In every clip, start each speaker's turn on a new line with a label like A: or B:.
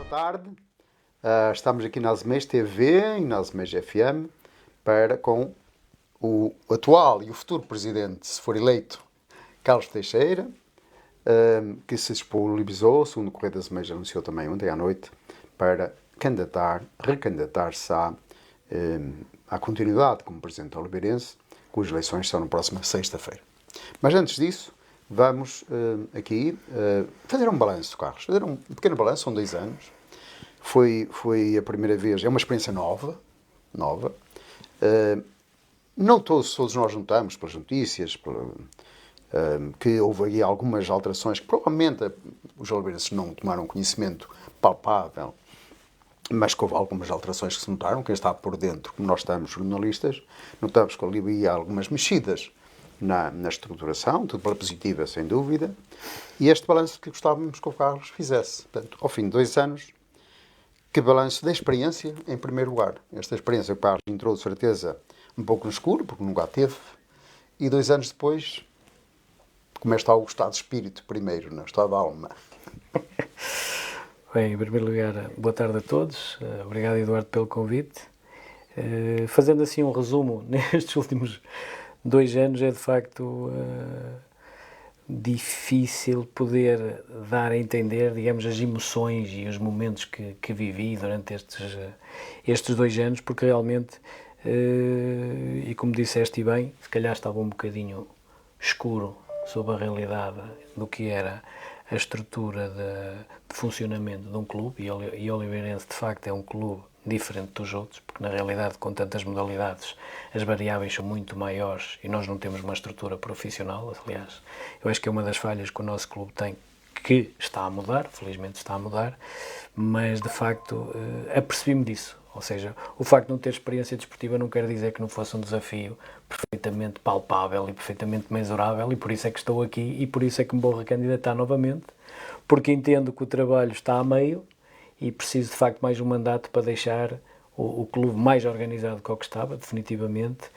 A: tarde. Estamos aqui na Azemês TV e na Azemês FM com o atual e o futuro presidente, se for eleito, Carlos Teixeira, que se disponibilizou, segundo o Correio da Azemês anunciou também ontem à noite, para recandidatar-se à continuidade como presidente oliveirense, cujas eleições são na próxima sexta-feira. Mas antes disso, vamos aqui fazer um balanço, Carlos. Fazer um pequeno balanço, são 2 anos. Foi a primeira vez, é uma experiência nova. Não todos nós notamos pelas notícias, que houve aí algumas alterações que provavelmente os oliveirenses não tomaram conhecimento palpável, mas que houve algumas alterações que se notaram. Quem está por dentro, como nós estamos jornalistas, notamos que ali havia algumas mexidas na estruturação, tudo pela positiva, sem dúvida, e este balanço que gostávamos que o Carlos fizesse. Portanto, ao fim de 2 anos, que balanço da experiência, em primeiro lugar. Esta experiência que o Carlos entrou, de certeza, um pouco no escuro, porque nunca a teve, e 2 anos depois, como está o estado de espírito primeiro, no estado da alma.
B: Bem, em primeiro lugar, boa tarde a todos. Obrigado, Eduardo, pelo convite. Fazendo assim um resumo, nestes últimos 2 anos é de facto difícil poder dar a entender, digamos, as emoções e os momentos que vivi durante estes 2 anos, porque realmente, e como disseste bem, se calhar estava um bocadinho escuro sobre a realidade do que era a estrutura de funcionamento de um clube, e Oliveirense de facto é um clube diferente dos outros, porque na realidade, com tantas modalidades, as variáveis são muito maiores e nós não temos uma estrutura profissional. Aliás, eu acho que é uma das falhas que o nosso clube tem, que está a mudar, felizmente está a mudar, mas de facto apercebi-me disso. Ou seja, o facto de não ter experiência desportiva não quer dizer que não fosse um desafio perfeitamente palpável e perfeitamente mensurável, e por isso é que estou aqui e por isso é que me vou recandidatar novamente, porque entendo que o trabalho está a meio e preciso de facto mais um mandato para deixar o clube mais organizado que o que estava, definitivamente,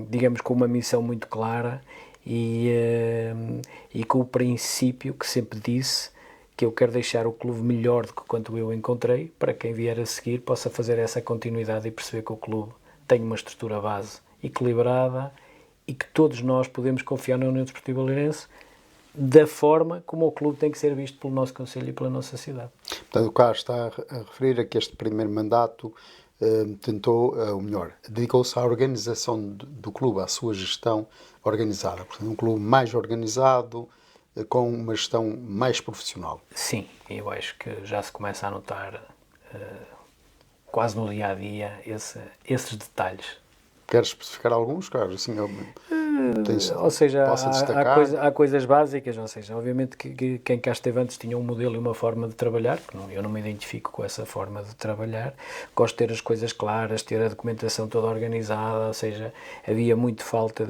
B: digamos, com uma missão muito clara e com o princípio que sempre disse, que eu quero deixar o clube melhor do que quanto eu encontrei, para quem vier a seguir possa fazer essa continuidade e perceber que o clube tem uma estrutura base equilibrada e que todos nós podemos confiar na União Desportiva Oliveirense da forma como o clube tem que ser visto pelo nosso concelho e pela nossa cidade.
A: Portanto, o Carlos está a referir a que este primeiro mandato dedicou-se à organização do clube, à sua gestão organizada. Portanto, um clube mais organizado, com uma gestão mais profissional.
B: Sim, eu acho que já se começa a notar quase no dia-a-dia esses detalhes.
A: Queres especificar alguns, Carlos? Assim,
B: ou seja,
A: há
B: coisas básicas, ou seja, obviamente que quem cá esteve antes tinha um modelo e uma forma de trabalhar, que eu não me identifico com essa forma de trabalhar. Gosto de ter as coisas claras, ter a documentação toda organizada, ou seja, havia muito falta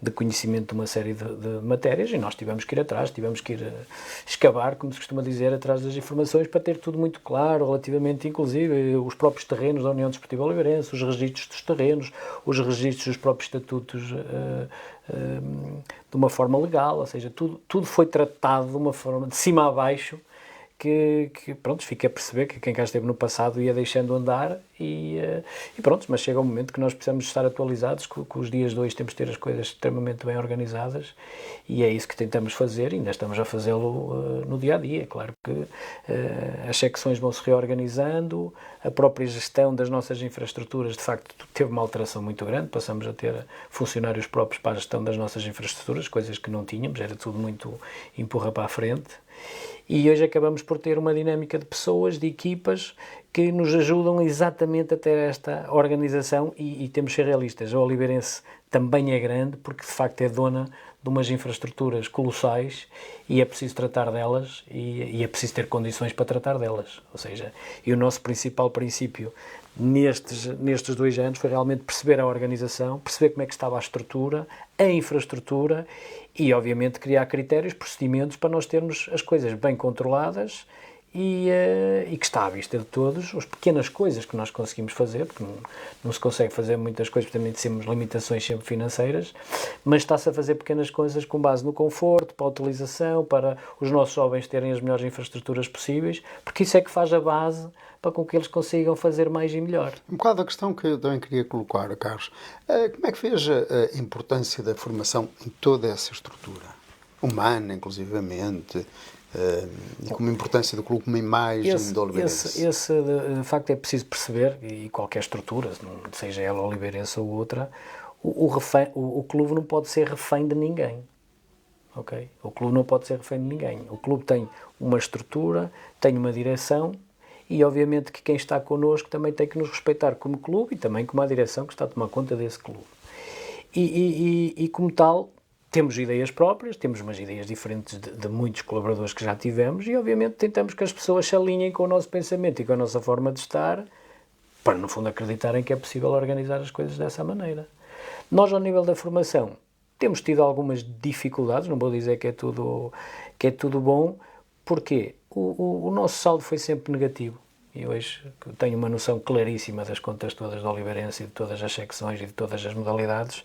B: de conhecimento de uma série de matérias, e nós tivemos que ir atrás, tivemos que ir escavar, como se costuma dizer, atrás das informações, para ter tudo muito claro, relativamente, inclusive, os próprios terrenos da União Desportiva Oliveirense, os registros dos terrenos, os registros dos próprios estatutos de uma forma legal, ou seja, tudo foi tratado de uma forma de cima a baixo, que pronto, fica a perceber que quem cá esteve no passado ia deixando andar e pronto, mas chega um momento que nós precisamos estar atualizados, que os dias de hoje temos de ter as coisas extremamente bem organizadas, e é isso que tentamos fazer, e ainda estamos a fazê-lo no dia-a-dia. Claro que as secções vão se reorganizando, a própria gestão das nossas infraestruturas, de facto, teve uma alteração muito grande, passamos a ter funcionários próprios para a gestão das nossas infraestruturas, coisas que não tínhamos, era tudo muito empurra para a frente. E hoje acabamos por ter uma dinâmica de pessoas, de equipas, que nos ajudam exatamente a ter esta organização, e temos de ser realistas. A Oliveirense também é grande, porque de facto é dona de umas infraestruturas colossais, e é preciso tratar delas, e é preciso ter condições para tratar delas. Ou seja, e o nosso principal princípio nestes 2 anos foi realmente perceber a organização, perceber como é que estava a estrutura, a infraestrutura, e obviamente criar critérios, procedimentos para nós termos as coisas bem controladas e que está à vista de todos, as pequenas coisas que nós conseguimos fazer, porque não se consegue fazer muitas coisas, porque também temos limitações sempre financeiras, mas está-se a fazer pequenas coisas com base no conforto, para a utilização, para os nossos jovens terem as melhores infraestruturas possíveis, porque isso é que faz a base para com que eles consigam fazer mais e melhor.
A: Um bocado a questão que eu também queria colocar, Carlos, como é que vês a importância da formação em toda essa estrutura? Humana, inclusivamente, e como a importância do clube como imagem do Oliveirense.
B: Esse de facto é preciso perceber, e qualquer estrutura, seja ela Oliveirense ou outra, o clube não pode ser refém de ninguém. Okay? O clube não pode ser refém de ninguém. O clube tem uma estrutura, tem uma direção e obviamente que quem está connosco também tem que nos respeitar como clube e também como a direção que está a tomar conta desse clube. E como tal, temos ideias próprias, temos umas ideias diferentes de muitos colaboradores que já tivemos e, obviamente, tentamos que as pessoas se alinhem com o nosso pensamento e com a nossa forma de estar para, no fundo, acreditarem que é possível organizar as coisas dessa maneira. Nós, ao nível da formação, temos tido algumas dificuldades, não vou dizer que é tudo bom, porque o nosso saldo foi sempre negativo. E hoje tenho uma noção claríssima das contas todas do Oliveirense e de todas as secções e de todas as modalidades,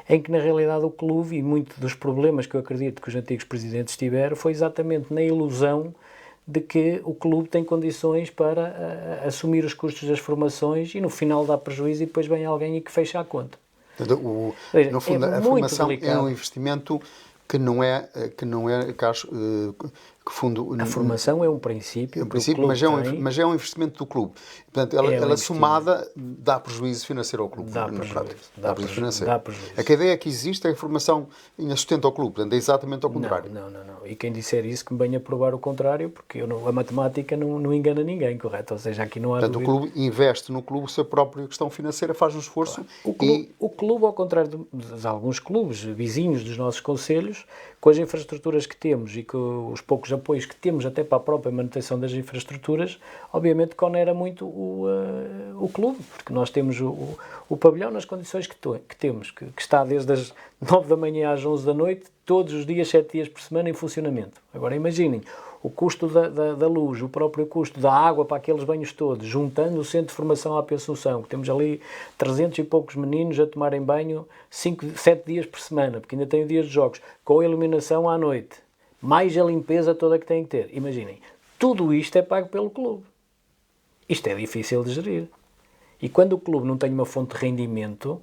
B: em que na realidade o clube, e muito dos problemas que eu acredito que os antigos presidentes tiveram, foi exatamente na ilusão de que o clube tem condições para assumir os custos das formações e no final dá prejuízo e depois vem alguém e que fecha a conta.
A: No fundo, a formação é um investimento que não é Carlos, que fundo...
B: A formação é um princípio,
A: mas é um investimento do clube. Portanto, ela somada dá prejuízo financeiro ao clube.
B: Dá prejuízo financeiro.
A: A ideia que existe é que a formação ainda sustenta ao clube. Portanto, é exatamente ao contrário.
B: Não. E quem disser isso que me venha provar o contrário, porque a matemática não engana ninguém, correto? Ou seja, aqui não há
A: dúvida. Portanto, o clube investe no clube a sua própria questão financeira, faz um esforço.
B: Claro. O clube, ao contrário de alguns clubes vizinhos dos nossos concelhos, com as infraestruturas que temos e com os poucos apoios que temos até para a própria manutenção das infraestruturas, obviamente que onera muito o clube, porque nós temos o pavilhão nas condições que temos, que está desde as 9 da manhã às 11 da noite, todos os dias, 7 dias por semana em funcionamento. Agora imaginem, o custo da luz, o próprio custo da água para aqueles banhos todos, juntando o Centro de Formação AP Assunção, que temos ali 300 e poucos meninos a tomarem banho 7 dias por semana, porque ainda tem dias de jogos, com a iluminação à noite, mais a limpeza toda que têm que ter. Imaginem, tudo isto é pago pelo clube. Isto é difícil de gerir. E quando o clube não tem uma fonte de rendimento,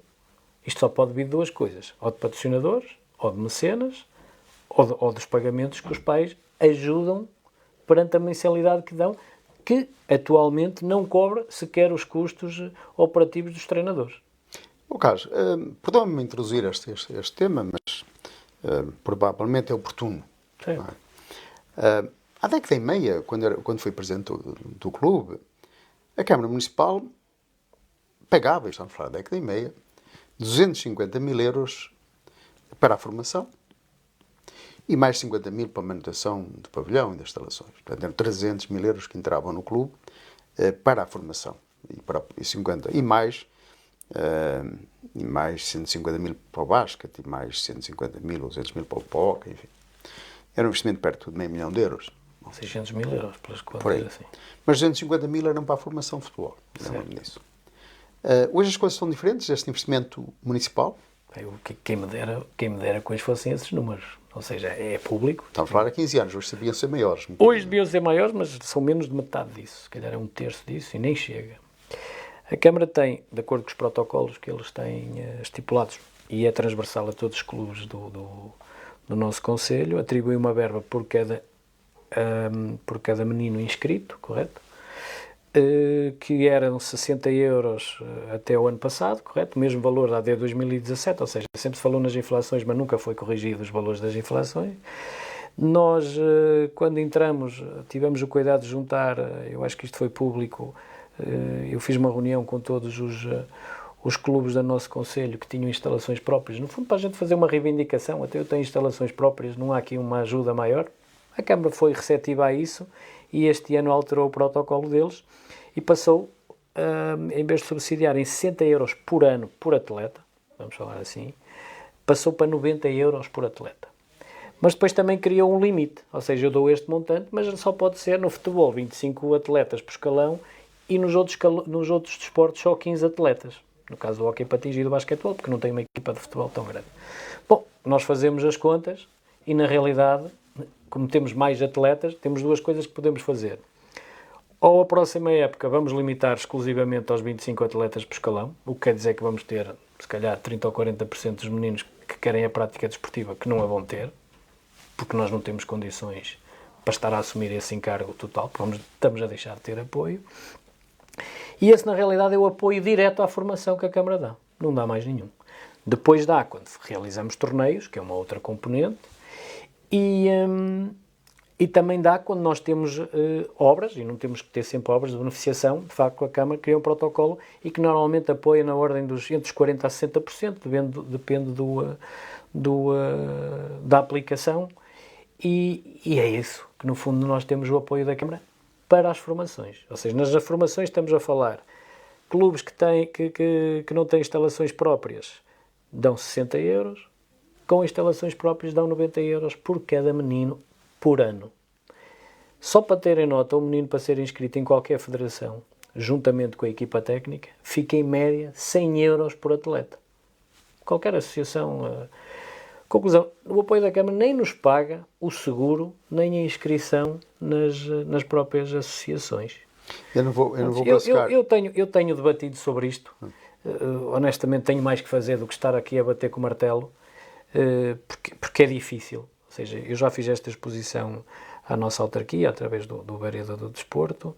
B: isto só pode vir de duas coisas, ou de patrocinadores, ou de mecenas, ou dos pagamentos que os pais ajudam perante a mensalidade que dão, que atualmente não cobra sequer os custos operativos dos treinadores.
A: Carlos, perdão-me introduzir este tema, mas provavelmente é oportuno. Há década e meia, quando fui presidente do clube, a Câmara Municipal pagava, estamos a falar de década e meia, 250 mil euros para a formação e mais 50 mil para a manutenção do pavilhão e das instalações. Portanto, eram 300 mil euros que entravam no clube para a formação e mais 150 mil para o basquete e mais 150 mil ou 200 mil para o POC, enfim. Era um investimento perto de meio milhão de euros.
B: 600 mil euros, pelas contas assim.
A: Mas 250 mil eram para a formação de futebol. Nisso. Hoje as coisas são diferentes, este investimento municipal.
B: Quem me dera que hoje fossem esses números. Ou seja, é público.
A: Estamos a falar há 15 anos, hoje sabiam ser maiores.
B: Hoje deviam ser maiores, mas são menos de metade disso. Se calhar é um terço disso e nem chega. A Câmara tem, de acordo com os protocolos que eles têm estipulados, e é transversal a todos os clubes do nosso concelho, atribui uma verba por cada menino inscrito, correto? Que eram 60 euros até o ano passado, correto? O mesmo valor da AD 2017, ou seja, sempre se falou nas inflações, mas nunca foi corrigido os valores das inflações. Nós, quando entramos, tivemos o cuidado de juntar, eu acho que isto foi público, eu fiz uma reunião com todos os clubes do nosso concelho que tinham instalações próprias, no fundo para a gente fazer uma reivindicação, até eu tenho instalações próprias, não há aqui uma ajuda maior. A Câmara foi receptiva a isso e este ano alterou o protocolo deles e passou, em vez de subsidiar em 60 euros por ano por atleta, vamos falar assim, passou para 90 euros por atleta. Mas depois também criou um limite, ou seja, eu dou este montante, mas só pode ser no futebol 25 atletas por escalão e nos outros desportos só 15 atletas. No caso do hóquei patins e do basquetebol, porque não tem uma equipa de futebol tão grande. Bom, nós fazemos as contas e na realidade, como temos mais atletas, temos duas coisas que podemos fazer. Ou a próxima época vamos limitar exclusivamente aos 25 atletas por escalão, o que quer dizer que vamos ter, se calhar, 30 ou 40% dos meninos que querem a prática desportiva que não a vão ter, porque nós não temos condições para estar a assumir esse encargo total, porque estamos a deixar de ter apoio. E esse, na realidade, é o apoio direto à formação que a Câmara dá. Não dá mais nenhum. Depois dá quando realizamos torneios, que é uma outra componente, e também dá quando nós temos obras, e não temos que ter sempre obras de beneficiação. De facto, a Câmara cria um protocolo e que normalmente apoia na ordem entre os 40% a 60%, depende da aplicação. E é isso, que no fundo nós temos o apoio da Câmara para as formações. Ou seja, nas formações estamos a falar clubes que não têm instalações próprias dão 60 euros, com instalações próprias dão 90 euros por cada menino por ano. Só para terem nota, o menino para ser inscrito em qualquer federação, juntamente com a equipa técnica, fica em média 100 euros por atleta. Qualquer associação... Conclusão, o apoio da Câmara nem nos paga o seguro, nem a inscrição nas próprias associações.
A: Eu não vou classificar.
B: Eu tenho debatido sobre isto. Honestamente, tenho mais que fazer do que estar aqui a bater com o martelo, porque é difícil. Ou seja, eu já fiz esta exposição à nossa autarquia, através do vereador do desporto,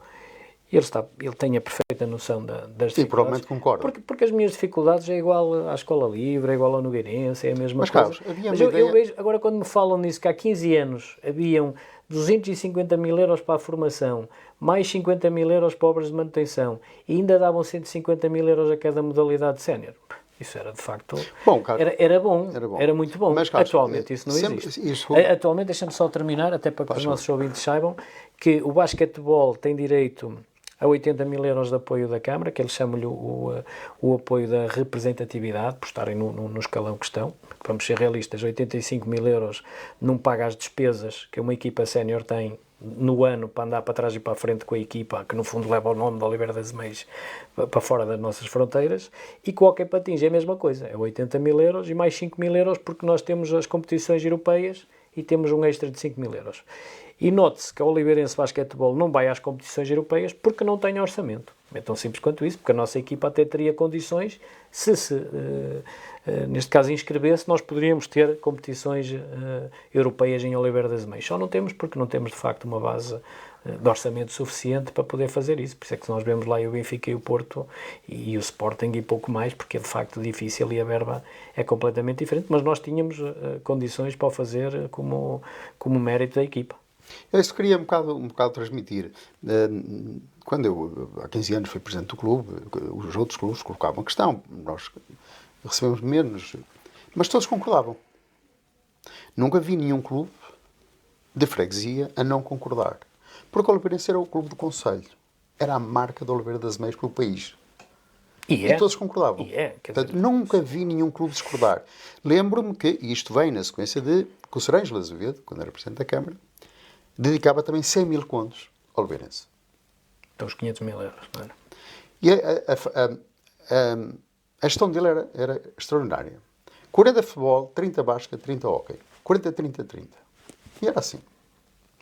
B: e ele tem a perfeita noção das dificuldades.
A: Sim, provavelmente concordo.
B: Porque as minhas dificuldades é igual à Escola Livre, é igual ao Nogueirense, é a mesma coisa.
A: Carlos,
B: Eu vejo, agora quando me falam nisso, que há 15 anos haviam 250 mil euros para a formação, mais 50 mil euros para obras de manutenção, e ainda davam 150 mil euros a cada modalidade sénior. Isso era, de facto,
A: bom, Carlos,
B: era bom, era muito bom.
A: Mas, Carlos,
B: atualmente isso não existe. Atualmente, deixa-me só terminar, até para que os nossos ouvintes saibam, que o basquetebol tem direito a 80 mil euros de apoio da Câmara, que eles chamam-lhe o apoio da representatividade, por estarem no escalão que estão. Vamos ser realistas, 85 mil euros não paga as despesas que uma equipa sénior tem no ano para andar para trás e para a frente com a equipa, que no fundo leva o nome de Oliveira das Meias para fora das nossas fronteiras. E com o hóquei patins é a mesma coisa, é 80 mil euros e mais 5 mil euros porque nós temos as competições europeias e temos um extra de 5 mil euros. E note-se que a Oliveirense Basquetebol não vai às competições europeias porque não tem orçamento. É tão simples quanto isso, porque a nossa equipa até teria condições, neste caso, inscrever-se, nós poderíamos ter competições europeias em Oliveira das Meias. Só não temos porque não temos, de facto, uma base de orçamento suficiente para poder fazer isso. Por isso é que nós vemos lá o Benfica e o Porto e o Sporting e pouco mais, porque é de facto difícil e a verba é completamente diferente, mas nós tínhamos condições para o fazer como mérito da equipa.
A: Eu isso queria um bocado transmitir. Quando eu, há 15 anos, fui presidente do clube, os outros clubes colocavam a questão, nós recebemos menos, mas todos concordavam. Nunca vi nenhum clube de freguesia a não concordar. Porque o Oliveirense era o clube do concelho. Era a marca do Oliveira das Meias pelo país. E todos concordavam. Portanto, nunca vi nenhum clube discordar. Lembro-me que, e isto vem na sequência de que o Cerejo Azevedo, quando era presidente da Câmara, dedicava também 100 mil contos ao Oliveirense.
B: Então os 500 mil euros, não era?
A: E a gestão dele era extraordinária. 40 futebol, 30 basca, 30 hóquei. 40, 30, 30. E era assim.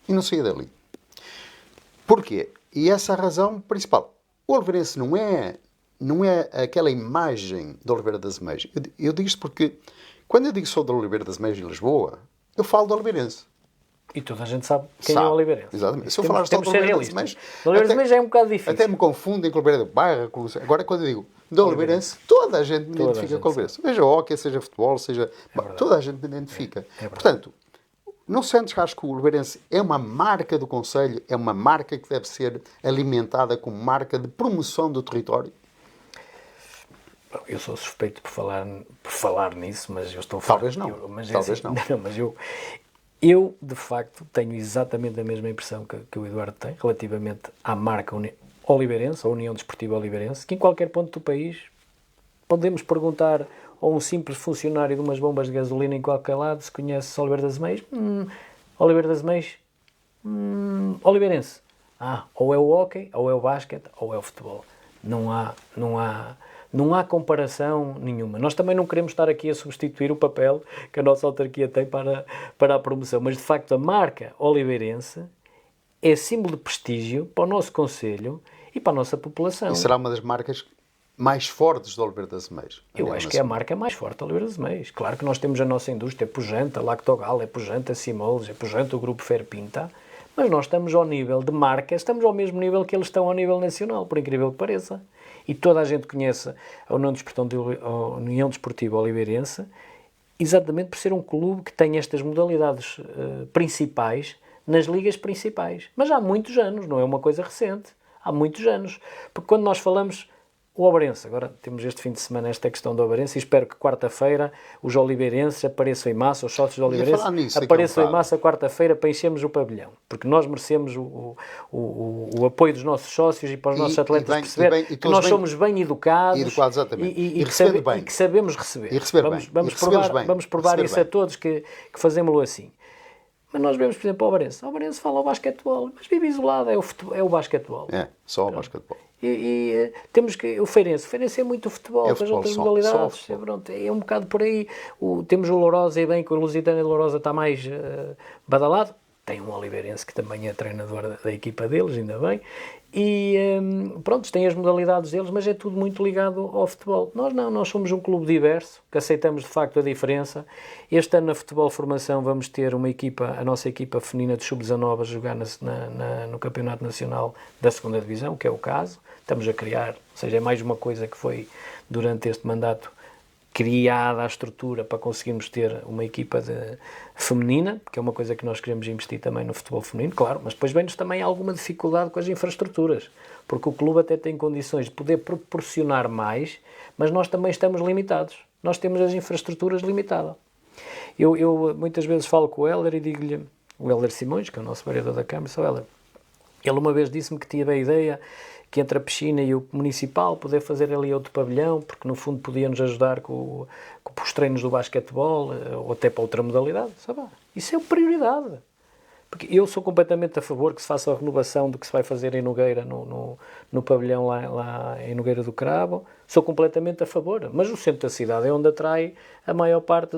A: E não saía dali. Porquê? E essa é a razão principal. O Oliveirense não é aquela imagem de Oliveira das Meias. Eu digo isto porque, quando eu digo sou de Oliveira das Meias de Lisboa, eu falo de Oliveirense.
B: E toda a gente sabe quem é o Oliveirense.
A: Exatamente. Se eu falar só de Oliveira das Meias,
B: Oliveira das Meias é um bocado difícil.
A: Até me confundem com Oliveira do Bairro. Agora, quando eu digo de Oliveirense, toda a gente me identifica com o Oliveirense. Seja hóquei, seja futebol, seja... toda a gente me identifica. Portanto, não sentes que acho que o Oliveirense é uma marca do concelho, é uma marca que deve ser alimentada como marca de promoção do território?
B: Eu sou suspeito por falar nisso, mas eu estou...
A: Talvez não. Talvez não.
B: Mas eu, de facto, tenho exatamente a mesma impressão que o Eduardo tem, relativamente à marca Oliveirense, a União Desportiva Oliveirense, que em qualquer ponto do país podemos perguntar ou um simples funcionário de umas bombas de gasolina em qualquer lado, se conhece Oliveira das Meias, Oliveira das Meias, oliveirense. Ou é o hóquei, ou é o basquete, ou é o futebol. Não há comparação nenhuma. Nós também não queremos estar aqui a substituir o papel que a nossa autarquia tem para a promoção, mas de facto a marca oliveirense é símbolo de prestígio para o nosso concelho e para a nossa população.
A: E será uma das marcas mais fortes de Oliveira das Meias.
B: Eu acho que é a marca mais forte de Oliveira das Meias. Claro que nós temos a nossa indústria, é pujante, a Lactogal, é pujante, a Simoles, é pujante o Grupo Ferpinta, mas nós estamos ao nível de marca, estamos ao mesmo nível que eles estão ao nível nacional, por incrível que pareça. E toda a gente conhece a União Desportiva Oliveirense, exatamente por ser um clube que tem estas modalidades principais nas ligas principais. Mas há muitos anos, não é uma coisa recente. Há muitos anos. Porque quando nós falamos o Obarense, agora temos este fim de semana esta questão do Obarense, e espero que quarta-feira os oliveirenses apareçam em massa, os sócios do Oliveirense apareçam em massa quarta-feira para enchermos o pavilhão. Porque nós merecemos o apoio dos nossos sócios e para os nossos atletas perceber que nós somos bem educados e que sabemos receber.
A: E receber
B: Vamos provar isso a todos que fazemos-lo assim. Mas nós vemos, por exemplo, o Obarense fala o basquetebol, mas vive isolado, é o basquetebol.
A: É, só o basquetebol.
B: E temos que o Feirense é muito futebol, as outras modalidades, é um bocado por aí. Temos o Lourosa, e bem que o Lusitano de Lourosa está mais badalado. Tem um oliveirense que também é treinador da equipa deles, ainda bem. E pronto, tem as modalidades deles, mas é tudo muito ligado ao futebol. Nós não, nós somos um clube diverso, que aceitamos de facto a diferença. Este ano na Futebol Formação vamos ter a nossa equipa feminina de sub-19 a jogar no Campeonato Nacional da 2ª Divisão, que é o caso. Estamos a criar, ou seja, é mais uma coisa que foi durante este mandato criada a estrutura para conseguirmos ter uma equipa feminina, que é uma coisa que nós queremos investir também no futebol feminino, claro, mas depois vem-nos também alguma dificuldade com as infraestruturas, porque o clube até tem condições de poder proporcionar mais, mas nós também estamos limitados. Nós temos as infraestruturas limitadas. Eu muitas vezes falo com o Hélder e digo-lhe, o Hélder Simões, que é o nosso vereador da Câmara, sou Hélder, ele uma vez disse-me que tinha a ideia que entre a piscina e o municipal poder fazer ali outro pavilhão, porque no fundo podia-nos ajudar com os treinos do basquetebol, ou até para outra modalidade, sabe? Isso é prioridade. Porque eu sou completamente a favor que se faça a renovação do que se vai fazer em Nogueira, no pavilhão lá em Nogueira do Cravo, sou completamente a favor, mas o centro da cidade é onde atrai a maior parte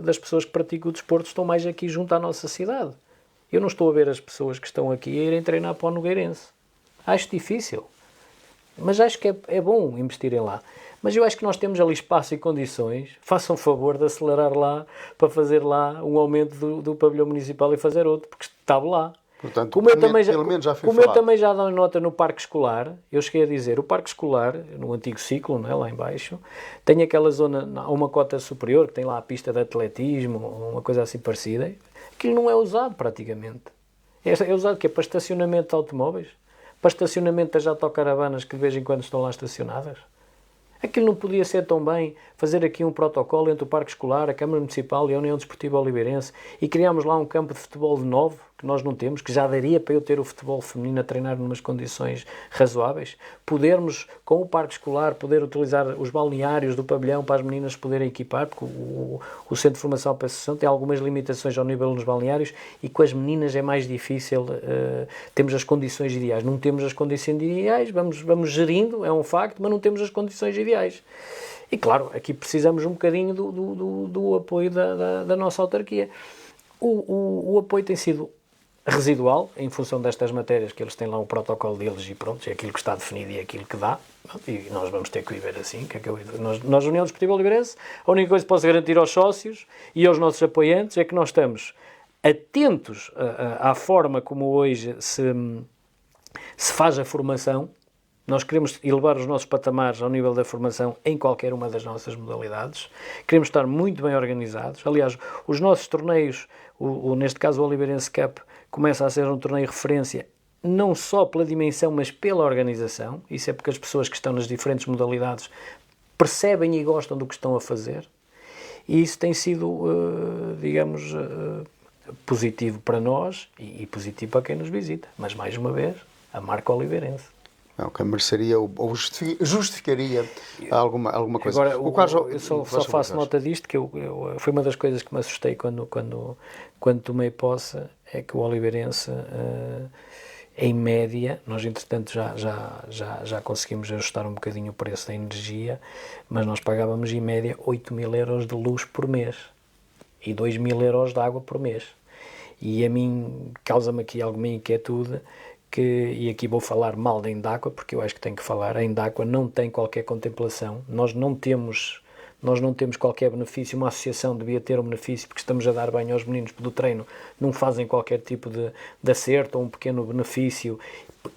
B: das pessoas que praticam o desporto, estão mais aqui junto à nossa cidade. Eu não estou a ver as pessoas que estão aqui a irem treinar para o Nogueirense. Acho difícil, mas acho que é bom investirem lá. Mas eu acho que nós temos ali espaço e condições, façam favor de acelerar lá, para fazer lá um aumento do pavilhão municipal e fazer outro, porque estava lá.
A: Portanto,
B: como eu também já dou nota no parque escolar, eu cheguei a dizer, o parque escolar, no antigo ciclo, não é, lá em baixo, tem aquela zona, a uma cota superior, que tem lá a pista de atletismo, uma coisa assim parecida, aquilo não é usado praticamente. É usado que é para estacionamento de automóveis, para estacionamento das autocaravanas que de vez em quando estão lá estacionadas. Aquilo não podia ser tão bem fazer aqui um protocolo entre o Parque Escolar, a Câmara Municipal e a União Desportiva Oliveirense e criámos lá um campo de futebol de novo, que nós não temos, que já daria para eu ter o futebol feminino a treinar numas condições razoáveis. Podermos, com o Parque Escolar, poder utilizar os balneários do pavilhão para as meninas poderem equipar, porque o Centro de Formação para a Associação tem algumas limitações ao nível nos balneários e com as meninas é mais difícil, temos as condições ideais. Não temos as condições ideais, vamos gerindo, é um facto, mas não temos as condições ideais. E claro, aqui precisamos um bocadinho do apoio da nossa autarquia. O apoio tem sido residual, em função destas matérias que eles têm lá o protocolo deles e pronto, é aquilo que está definido e é aquilo que dá, e nós vamos ter que viver assim. Nós, União Desportiva Oliveirense, a única coisa que posso garantir aos sócios e aos nossos apoiantes é que nós estamos atentos à forma como hoje se faz a formação. Nós queremos elevar os nossos patamares ao nível da formação em qualquer uma das nossas modalidades. Queremos estar muito bem organizados. Aliás, os nossos torneios, neste caso o Oliveirense Cup, começa a ser um torneio de referência não só pela dimensão, mas pela organização. Isso é porque as pessoas que estão nas diferentes modalidades percebem e gostam do que estão a fazer. E isso tem sido, positivo para nós e positivo para quem nos visita. Mas, mais uma vez, a marca oliveirense.
A: que mereceria ou justificaria alguma coisa.
B: Agora, eu só faço nota disto, que foi uma das coisas que me assustei quando tomei posse, é que o Oliveirense, em média, nós entretanto já conseguimos ajustar um bocadinho o preço da energia, mas nós pagávamos em média 8.000 euros de luz por mês e 2.000 euros de água por mês. E a mim causa-me aqui alguma inquietude, e aqui vou falar mal da Endacua, porque eu acho que tenho que falar. A Endacua não tem qualquer contemplação, nós não temos qualquer benefício. Uma associação devia ter um benefício, porque estamos a dar banho aos meninos do treino, não fazem qualquer tipo de acerto ou um pequeno benefício,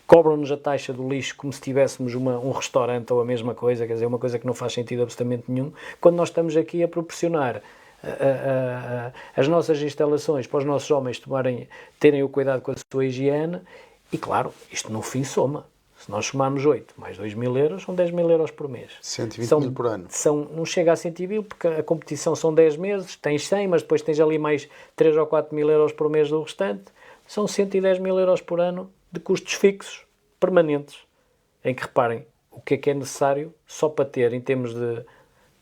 B: cobram-nos a taxa do lixo como se tivéssemos um restaurante ou a mesma coisa, quer dizer, uma coisa que não faz sentido absolutamente nenhum, quando nós estamos aqui a proporcionar as nossas instalações para os nossos homens terem o cuidado com a sua higiene. E claro, isto no fim soma. Se nós somarmos 8 mais 2.000 euros, são 10.000 euros por mês.
A: 120 mil por ano.
B: Não chega a 120, porque a competição são 10 meses, tens 100, mas depois tens ali mais 3 ou 4.000 euros por mês do restante. São 110.000 euros por ano de custos fixos, permanentes, em que, reparem, o que é necessário só para ter, em termos de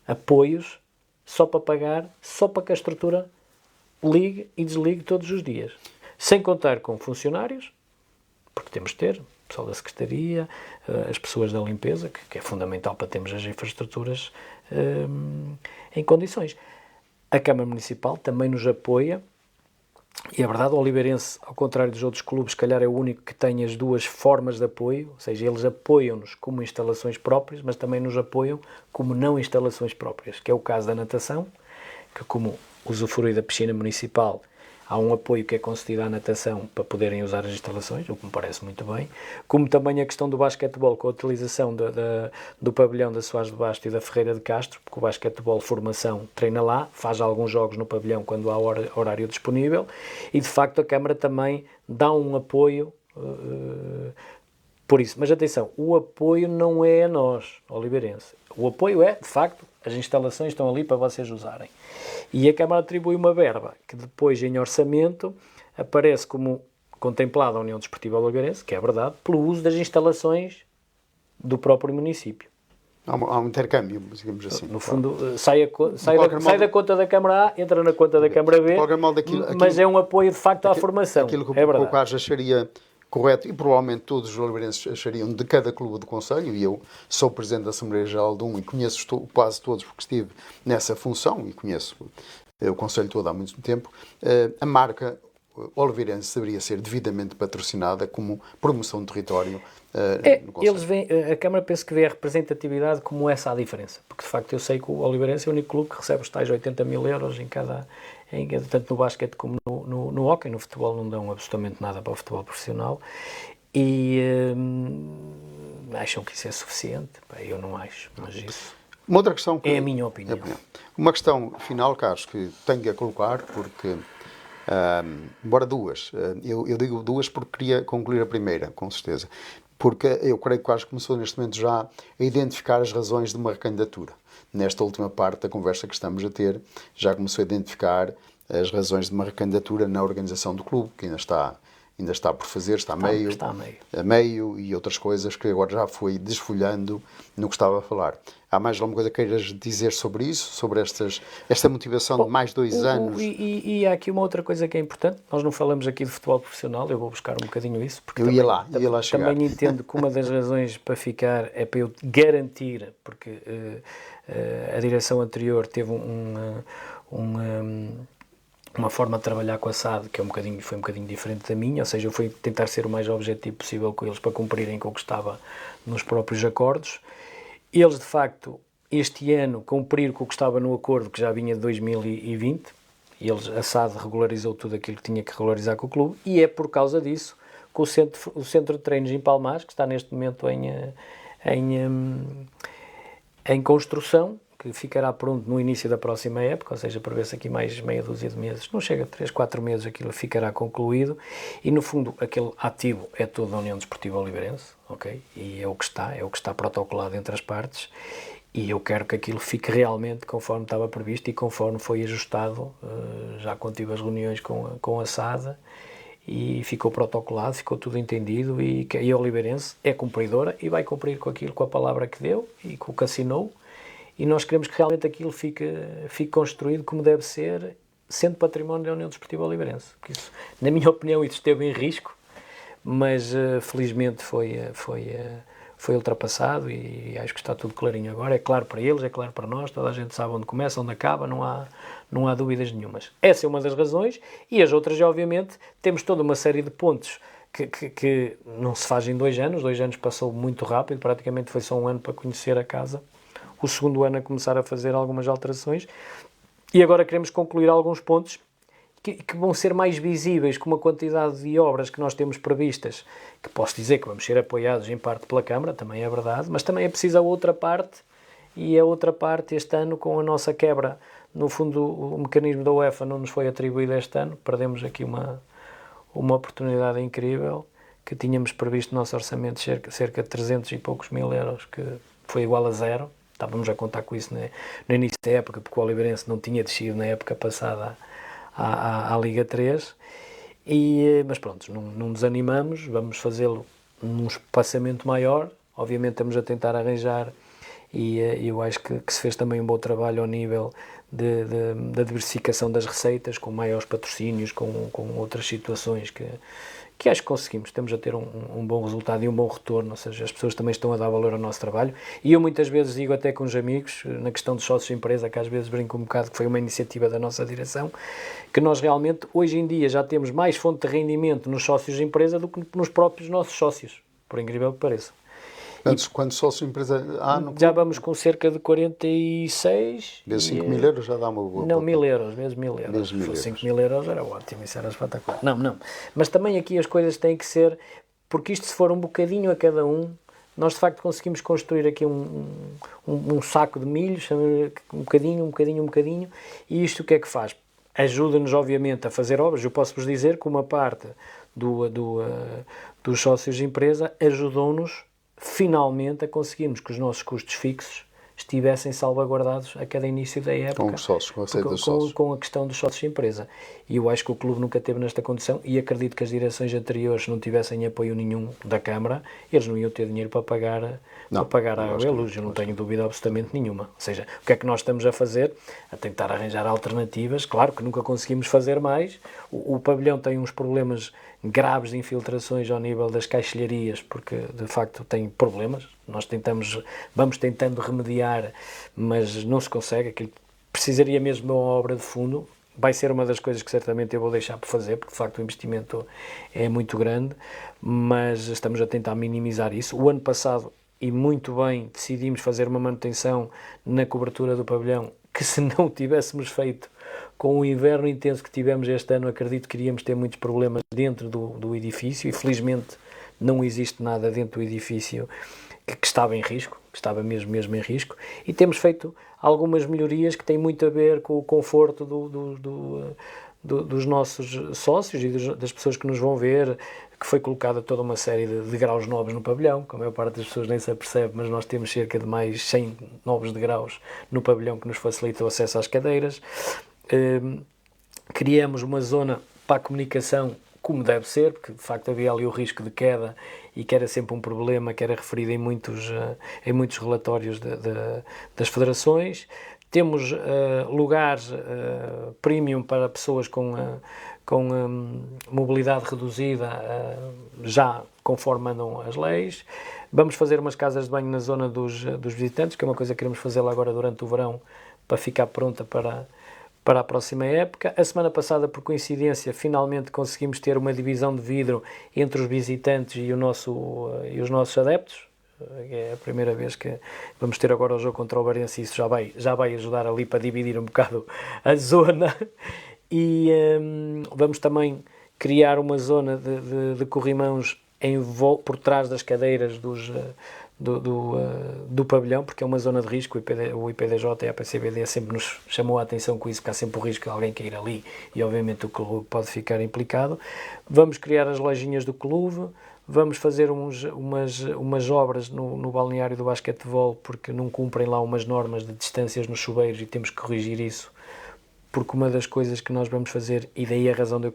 B: apoios, só para pagar, só para que a estrutura ligue e desligue todos os dias. Sem contar com funcionários, porque temos de ter o pessoal da secretaria, as pessoas da limpeza, que é fundamental para termos as infraestruturas em condições. A Câmara Municipal também nos apoia, e é verdade, o Oliveirense, ao contrário dos outros clubes, se calhar é o único que tem as duas formas de apoio, ou seja, eles apoiam-nos como instalações próprias, mas também nos apoiam como não instalações próprias, que é o caso da natação, que como usufrui da piscina municipal, há um apoio que é concedido à natação para poderem usar as instalações, o que me parece muito bem, como também a questão do basquetebol, com a utilização do pavilhão da Soares de Basto e da Ferreira de Castro, porque o basquetebol formação treina lá, faz alguns jogos no pavilhão quando há horário disponível, e de facto a Câmara também dá um apoio por isso. Mas atenção, o apoio não é a nós, oliveirense. O apoio é, de facto, as instalações estão ali para vocês usarem. E a Câmara atribui uma verba que depois, em orçamento, aparece como contemplada a União Desportiva Oliveirense, que é verdade, pelo uso das instalações do próprio município.
A: Há um intercâmbio, digamos assim.
B: No fundo, sai da conta da Câmara A, entra na conta da Câmara B, mas é um apoio, de facto, à formação.
A: Aquilo que
B: é
A: o Carlos acharia correto, e provavelmente todos os oliveirenses achariam, de cada clube do Conselho, e eu sou presidente da Assembleia Geral de e conheço quase todos porque estive nessa função e conheço o Conselho todo há muito tempo, a marca oliveirense deveria ser devidamente patrocinada como promoção de território no Conselho.
B: A Câmara penso que vê a representatividade como essa a diferença, porque de facto eu sei que o Oliveirense é o único clube que recebe os tais 80.000 euros tanto no basquete como no hóquei. No futebol não dão absolutamente nada para o futebol profissional e acham que isso é suficiente. Eu não acho, mas isso
A: uma outra questão
B: é a minha opinião.
A: Uma questão final, Carlos, que tenho a colocar, porque embora duas, eu digo duas porque queria concluir a primeira, com certeza, porque eu creio que quase começou neste momento já a identificar as razões de uma recandidatura. Nesta última parte da conversa que estamos a ter, já começou a identificar as razões de uma recandidatura na organização do clube, que ainda está por fazer, está a meio, e outras coisas que agora já foi desfolhando no que estava a falar. Há mais alguma coisa que queiras dizer sobre isso, sobre esta motivação de mais 2 anos?
B: E há aqui uma outra coisa que é importante, nós não falamos aqui de futebol profissional, eu vou buscar um bocadinho isso, porque
A: eu ia lá chegar.
B: Também entendo que uma das razões para ficar é para eu garantir, porque a direção anterior teve uma forma de trabalhar com a SAD que foi um bocadinho diferente da minha, ou seja, eu fui tentar ser o mais objetivo possível com eles para cumprirem com o que estava nos próprios acordos. Eles, de facto, este ano cumpriram com o que estava no acordo que já vinha de 2020, e a SAD regularizou tudo aquilo que tinha que regularizar com o clube, e é por causa disso que o centro de treinos em Palmares, que está neste momento em construção, que ficará pronto no início da próxima época, ou seja, prevê-se aqui mais meia dúzia de meses, não chega a 3, 4 meses, aquilo ficará concluído, e no fundo aquele ativo é todo da União Desportiva Oliveirense, ok? E é o que está protocolado entre as partes, e eu quero que aquilo fique realmente conforme estava previsto e conforme foi ajustado, já quando tive as reuniões com a SAD, e ficou protocolado, ficou tudo entendido e a Oliveirense é cumpridora e vai cumprir com aquilo, com a palavra que deu e com o que assinou, e nós queremos que realmente aquilo fique construído como deve ser, sendo património da União Desportiva Oliveirense. Porque isso, na minha opinião, isso esteve em risco, mas felizmente foi ultrapassado e acho que está tudo clarinho agora. É claro para eles, é claro para nós, toda a gente sabe onde começa, onde acaba, não há dúvidas nenhumas. Essa é uma das razões, e as outras, obviamente, temos toda uma série de pontos que não se faz em 2 anos. 2 anos passou muito rápido, praticamente foi só um ano para conhecer a casa, o segundo ano a começar a fazer algumas alterações, e agora queremos concluir alguns pontos que vão ser mais visíveis, com uma quantidade de obras que nós temos previstas, que posso dizer que vamos ser apoiados em parte pela Câmara, também é verdade, mas também é preciso a outra parte, e a outra parte este ano, com a nossa quebra, no fundo o mecanismo da UEFA não nos foi atribuído este ano, perdemos aqui uma oportunidade incrível, que tínhamos previsto no nosso orçamento cerca de 300 e poucos mil euros, que foi igual a zero. Estávamos a contar com isso no início da época, porque o Oliveirense não tinha descido na época passada à Liga 3, mas pronto, não desanimamos, vamos fazê-lo num espaçamento maior. Obviamente estamos a tentar arranjar, e eu acho que se fez também um bom trabalho ao nível da diversificação das receitas, com maiores patrocínios, com outras situações que acho que conseguimos. Estamos a ter um bom resultado e um bom retorno, ou seja, as pessoas também estão a dar valor ao nosso trabalho, e eu muitas vezes digo até com os amigos, na questão dos sócios de empresa, que às vezes brinco um bocado, que foi uma iniciativa da nossa direção, que nós realmente, hoje em dia, já temos mais fonte de rendimento nos sócios de empresa do que nos próprios nossos sócios, por incrível que pareça.
A: Quando sócio de empresa há no
B: Já vamos com cerca de 46.
A: Vezes 5 mil euros já dá uma boa.
B: Não, 1000 euros, mesmo 1000 euros.
A: Mesmo 1000
B: Se fosse 5 mil euros era ótimo, isso era espetacular. Não. Mas também aqui as coisas têm que ser, porque isto, se for um bocadinho a cada um, nós de facto conseguimos construir aqui um saco de milho, um bocadinho, e isto o que é que faz? Ajuda-nos, obviamente, a fazer obras. Eu posso-vos dizer que uma parte dos sócios de empresa ajudou-nos finalmente a conseguirmos que os nossos custos fixos estivessem salvaguardados a cada início da época,
A: com os sócios, com a aceita dos sócios,
B: com a questão dos sócios de empresa. E eu acho que o clube nunca teve nesta condição, e acredito que as direções anteriores, se não tivessem apoio nenhum da Câmara, eles não iam ter dinheiro para pagar a água e a luz. Eu não tenho dúvida absolutamente nenhuma. Ou seja, o que é que nós estamos a fazer? A tentar arranjar alternativas. Claro que nunca conseguimos fazer mais. O pavilhão tem uns problemas graves de infiltrações ao nível das caixilharias, porque de facto tem problemas. Nós vamos tentando remediar, mas não se consegue. Aquilo precisaria mesmo de uma obra de fundo. Vai ser uma das coisas que certamente eu vou deixar por fazer, porque de facto o investimento é muito grande, mas estamos a tentar minimizar isso. O ano passado, e muito bem, decidimos fazer uma manutenção na cobertura do pavilhão, que se não tivéssemos feito com o inverno intenso que tivemos este ano, acredito que iríamos ter muitos problemas dentro do edifício, e felizmente não existe nada dentro do edifício que estava em risco, que estava mesmo em risco, e temos feito algumas melhorias que têm muito a ver com o conforto dos nossos sócios e das pessoas que nos vão ver, que foi colocada toda uma série de graus novos no pavilhão, que a maior parte das pessoas nem se apercebe, mas nós temos cerca de mais 100 novos degraus no pavilhão que nos facilita o acesso às cadeiras. Criamos uma zona para a comunicação como deve ser, porque de facto havia ali o risco de queda, e que era sempre um problema, que era referido em muitos relatórios das federações. Temos lugares premium para pessoas com mobilidade reduzida, já conforme andam as leis. Vamos fazer umas casas de banho na zona dos visitantes, que é uma coisa que queremos fazer lá agora durante o verão, para ficar pronta para a próxima época. A semana passada, por coincidência, finalmente conseguimos ter uma divisão de vidro entre os visitantes e os nossos adeptos. É a primeira vez que vamos ter agora o jogo contra o Barrense, e isso já vai ajudar ali para dividir um bocado a zona. E vamos também criar uma zona de corrimãos por trás das cadeiras do pavilhão, porque é uma zona de risco. O IPDJ e a PCBD sempre nos chamou a atenção com isso, porque há sempre o risco de alguém cair ali, e obviamente o clube pode ficar implicado. Vamos criar as lojinhas do clube, vamos fazer umas obras no balneário do basquetebol, porque não cumprem lá umas normas de distâncias nos chuveiros, e temos que corrigir isso, porque uma das coisas que nós vamos fazer, e daí a razão de eu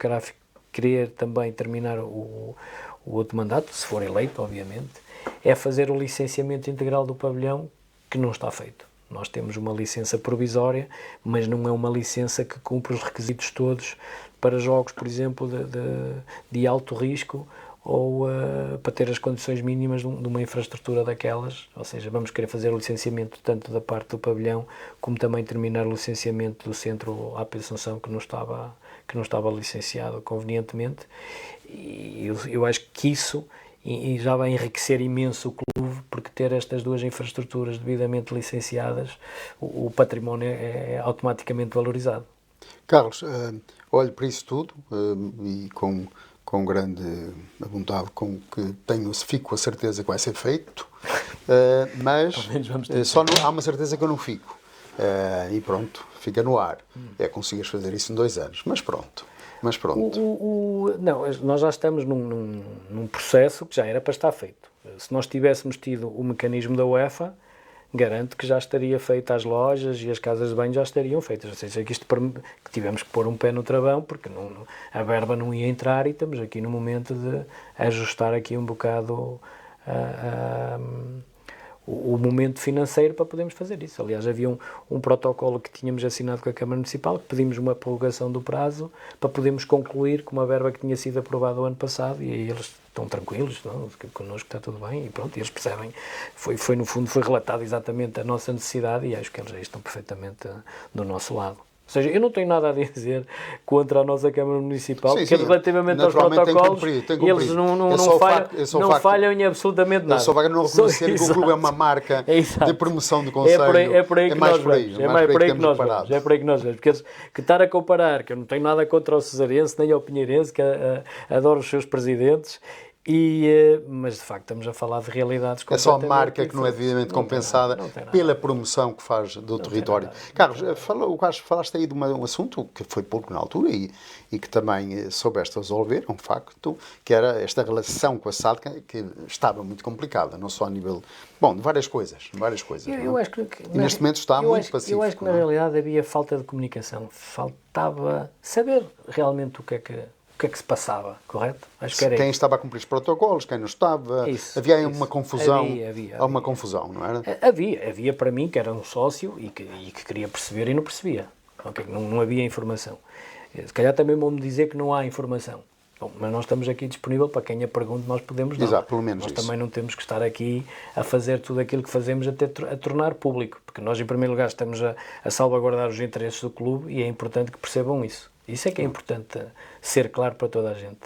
B: querer também terminar o outro mandato, se for eleito, obviamente, é fazer o licenciamento integral do pavilhão, que não está feito. Nós temos uma licença provisória, mas não é uma licença que cumpre os requisitos todos para jogos, por exemplo, de alto risco, ou para ter as condições mínimas de uma infraestrutura daquelas. Ou seja, vamos querer fazer o licenciamento tanto da parte do pavilhão, como também terminar o licenciamento do centro AP Assunção, que não estava licenciado convenientemente. E eu acho que isso e já vai enriquecer imenso o clube, porque ter estas duas infraestruturas devidamente licenciadas, o património é automaticamente valorizado.
A: Carlos, olho para isso tudo e com grande vontade com que fico a certeza que vai ser feito, mas há uma certeza que eu não fico. E pronto, fica no ar. É conseguires fazer isso em 2 anos, mas pronto.
B: Não, nós já estamos num processo que já era para estar feito. Se nós tivéssemos tido o mecanismo da UEFA, garanto que já estaria feito, as lojas e as casas de banho já estariam feitas. Ou seja, que tivemos que pôr um pé no travão, porque a verba não ia entrar, e estamos aqui no momento de ajustar aqui um bocado o momento financeiro para podermos fazer isso. Aliás, havia um protocolo que tínhamos assinado com a Câmara Municipal, que pedimos uma prorrogação do prazo para podermos concluir com uma verba que tinha sido aprovada o ano passado, e aí eles estão tranquilos, não? Connosco está tudo bem, e pronto, eles percebem. No fundo, foi relatado exatamente a nossa necessidade, e acho que eles aí estão perfeitamente do nosso lado. Ou seja, eu não tenho nada a dizer contra a nossa Câmara Municipal, porque relativamente aos protocolos, eles não falham em absolutamente nada.
A: Só vai não reconhecer que o clube é uma marca de promoção do concelho.
B: É por aí que nós vamos. É por aí que nós vamos. Porque que estar a comparar, que eu não tenho nada contra o Cesarense, nem o Pinheirense, que adoro os seus presidentes, mas de facto estamos a falar de realidades
A: completamente. É só a marca que não é devidamente compensada pela promoção que faz do território. Carlos, falaste aí de um assunto que foi pouco na altura e que também soubeste resolver, um facto, que era esta relação com a SAD, que estava muito complicada, não só a nível, de várias coisas.
B: Eu acho que
A: e neste momento está muito pacífico.
B: Eu acho que na realidade havia falta de comunicação, faltava saber realmente o que é que se passava, correto? Acho que era
A: quem estava a cumprir os protocolos, quem não estava. Havia uma confusão. Havia uma confusão, não era?
B: Havia para mim, que era um sócio e que queria perceber e não percebia. Okay? Não havia informação. Se calhar também vão-me dizer que não há informação. Bom, mas nós estamos aqui disponível para quem a pergunte, nós podemos dar.
A: Exato, pelo menos
B: nós
A: isso.
B: Também não temos que estar aqui a fazer tudo aquilo que fazemos a tornar público, porque nós, em primeiro lugar, estamos a salvaguardar os interesses do clube, e é importante que percebam isso. Isso é que é importante ser claro para toda a gente.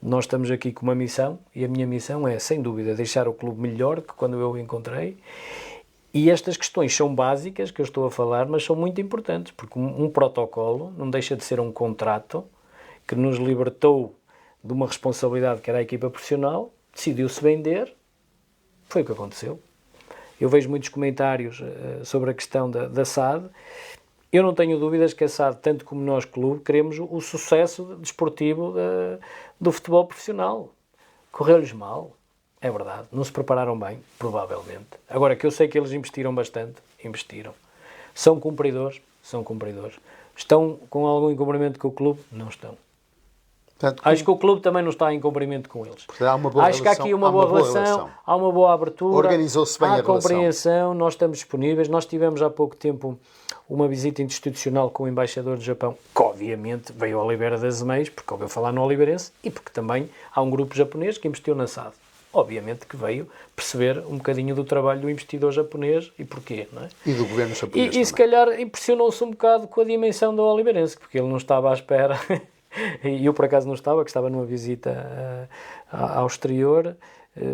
B: Nós estamos aqui com uma missão, e a minha missão é, sem dúvida, deixar o clube melhor que quando eu o encontrei. E estas questões são básicas, que eu estou a falar, mas são muito importantes, porque um protocolo não deixa de ser um contrato que nos libertou de uma responsabilidade que era a equipa profissional, decidiu-se vender, foi o que aconteceu. Eu vejo muitos comentários sobre a questão da SAD. Eu não tenho dúvidas que a SAD, tanto como nós, clube, queremos o sucesso desportivo do futebol profissional. Correu-lhes mal, é verdade. Não se prepararam bem, provavelmente. Agora, que eu sei que eles investiram bastante, investiram. São cumpridores. Estão com algum incumprimento com o clube? Não estão. Portanto, acho que o clube também não está em cumprimento com eles. Acho que há aqui uma boa relação, há uma boa abertura,
A: organizou-se bem, há a
B: compreensão, nós estamos disponíveis. Nós tivemos há pouco tempo uma visita institucional com o embaixador do Japão, que obviamente veio ao Oliveira das Meias, porque ouviu falar no Oliveirense, e porque também há um grupo japonês que investiu na SAD. Obviamente que veio perceber um bocadinho do trabalho do investidor japonês e porquê, não é?
A: E do governo japonês
B: e se calhar impressionou-se um bocado com a dimensão do Oliveirense, porque ele não estava à espera... E eu, por acaso, não estava, que estava numa visita ao exterior,